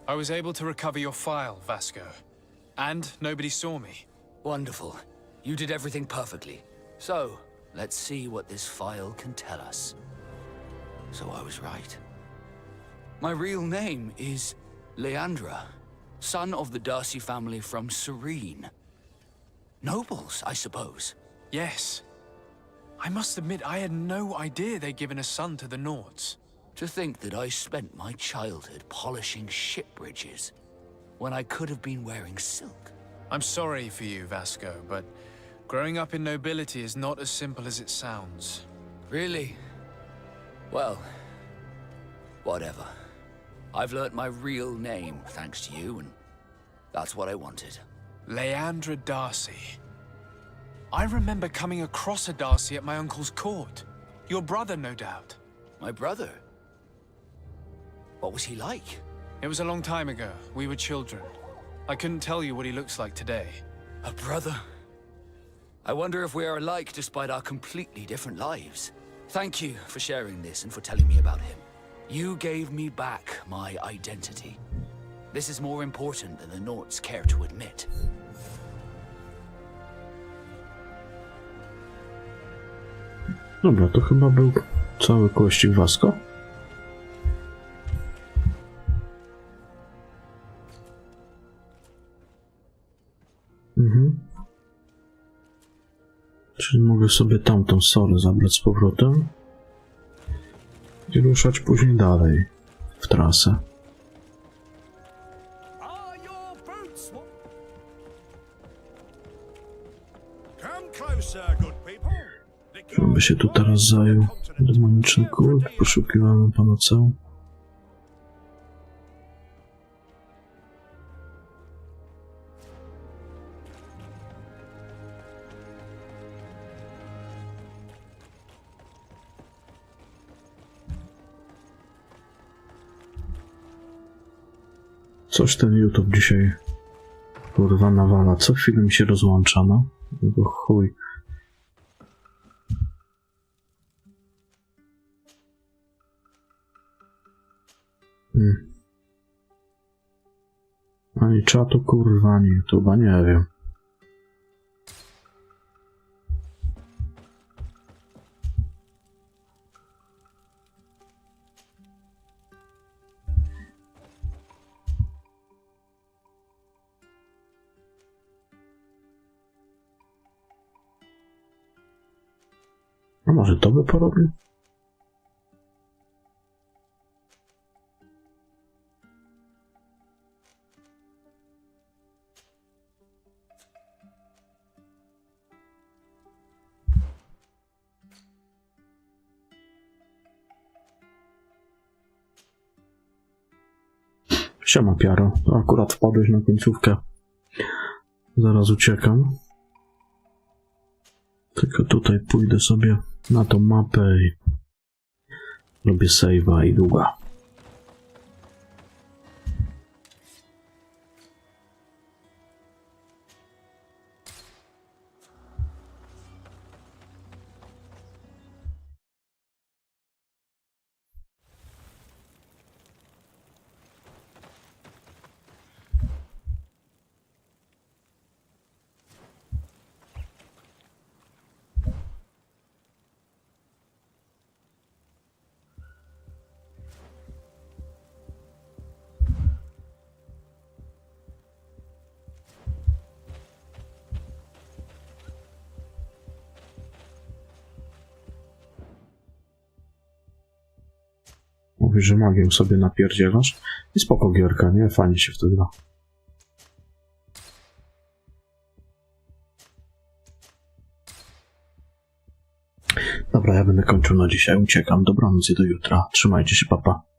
I was able to recover your file, Vasco. And nobody saw me. Wonderful. You did everything perfectly. So, let's see what this file can tell us. So I was right. My real name is Leandra, son of the Darcy family from Serene. Nobles, I suppose. Yes. I must admit, I had no idea they'd given a son to the Nords. To think that I spent my childhood polishing ship bridges, when I could have been wearing silk. I'm sorry for you, Vasco, but growing up in nobility is not as simple as it sounds. Really? Well, whatever. I've learnt my real name, thanks to you, and that's what I wanted. Leandra Darcy. I remember coming across a Darcy at my uncle's court. Your brother, no doubt. My brother? What was he like? It was a long time ago. We were children. I couldn't tell you what he looks like today. A brother? I wonder if we are alike despite our completely different lives. Thank you for sharing this and for telling me about him. You gave me back my identity. This is more important than the Nords care to admit. Dobra, to chyba był cały kościk Vasco. Czyli mogę sobie tamtą solę zabrać z powrotem i ruszać później dalej w trasę. Żeby się tu teraz zajął demoniczny kult, poszukiwałem panaceum. Coś ten YouTube dzisiaj kurwa nawala. Co chwilę mi się rozłącza, no. Bo chuj. Ani czatu kurwa, ani YouTube'a, nie wiem. A może to by porobił? Siema Piaro, akurat wpadłeś na końcówkę. Zaraz uciekam. Tylko tutaj pójdę sobie na tą mapę i robię save'a i długa. Mówisz, że magią sobie napierdzielasz i spoko gierka, nie? Fajnie się w to gra. Dobra, ja będę kończył na dzisiaj. Uciekam. Dobranoc i do jutra. Trzymajcie się, papa.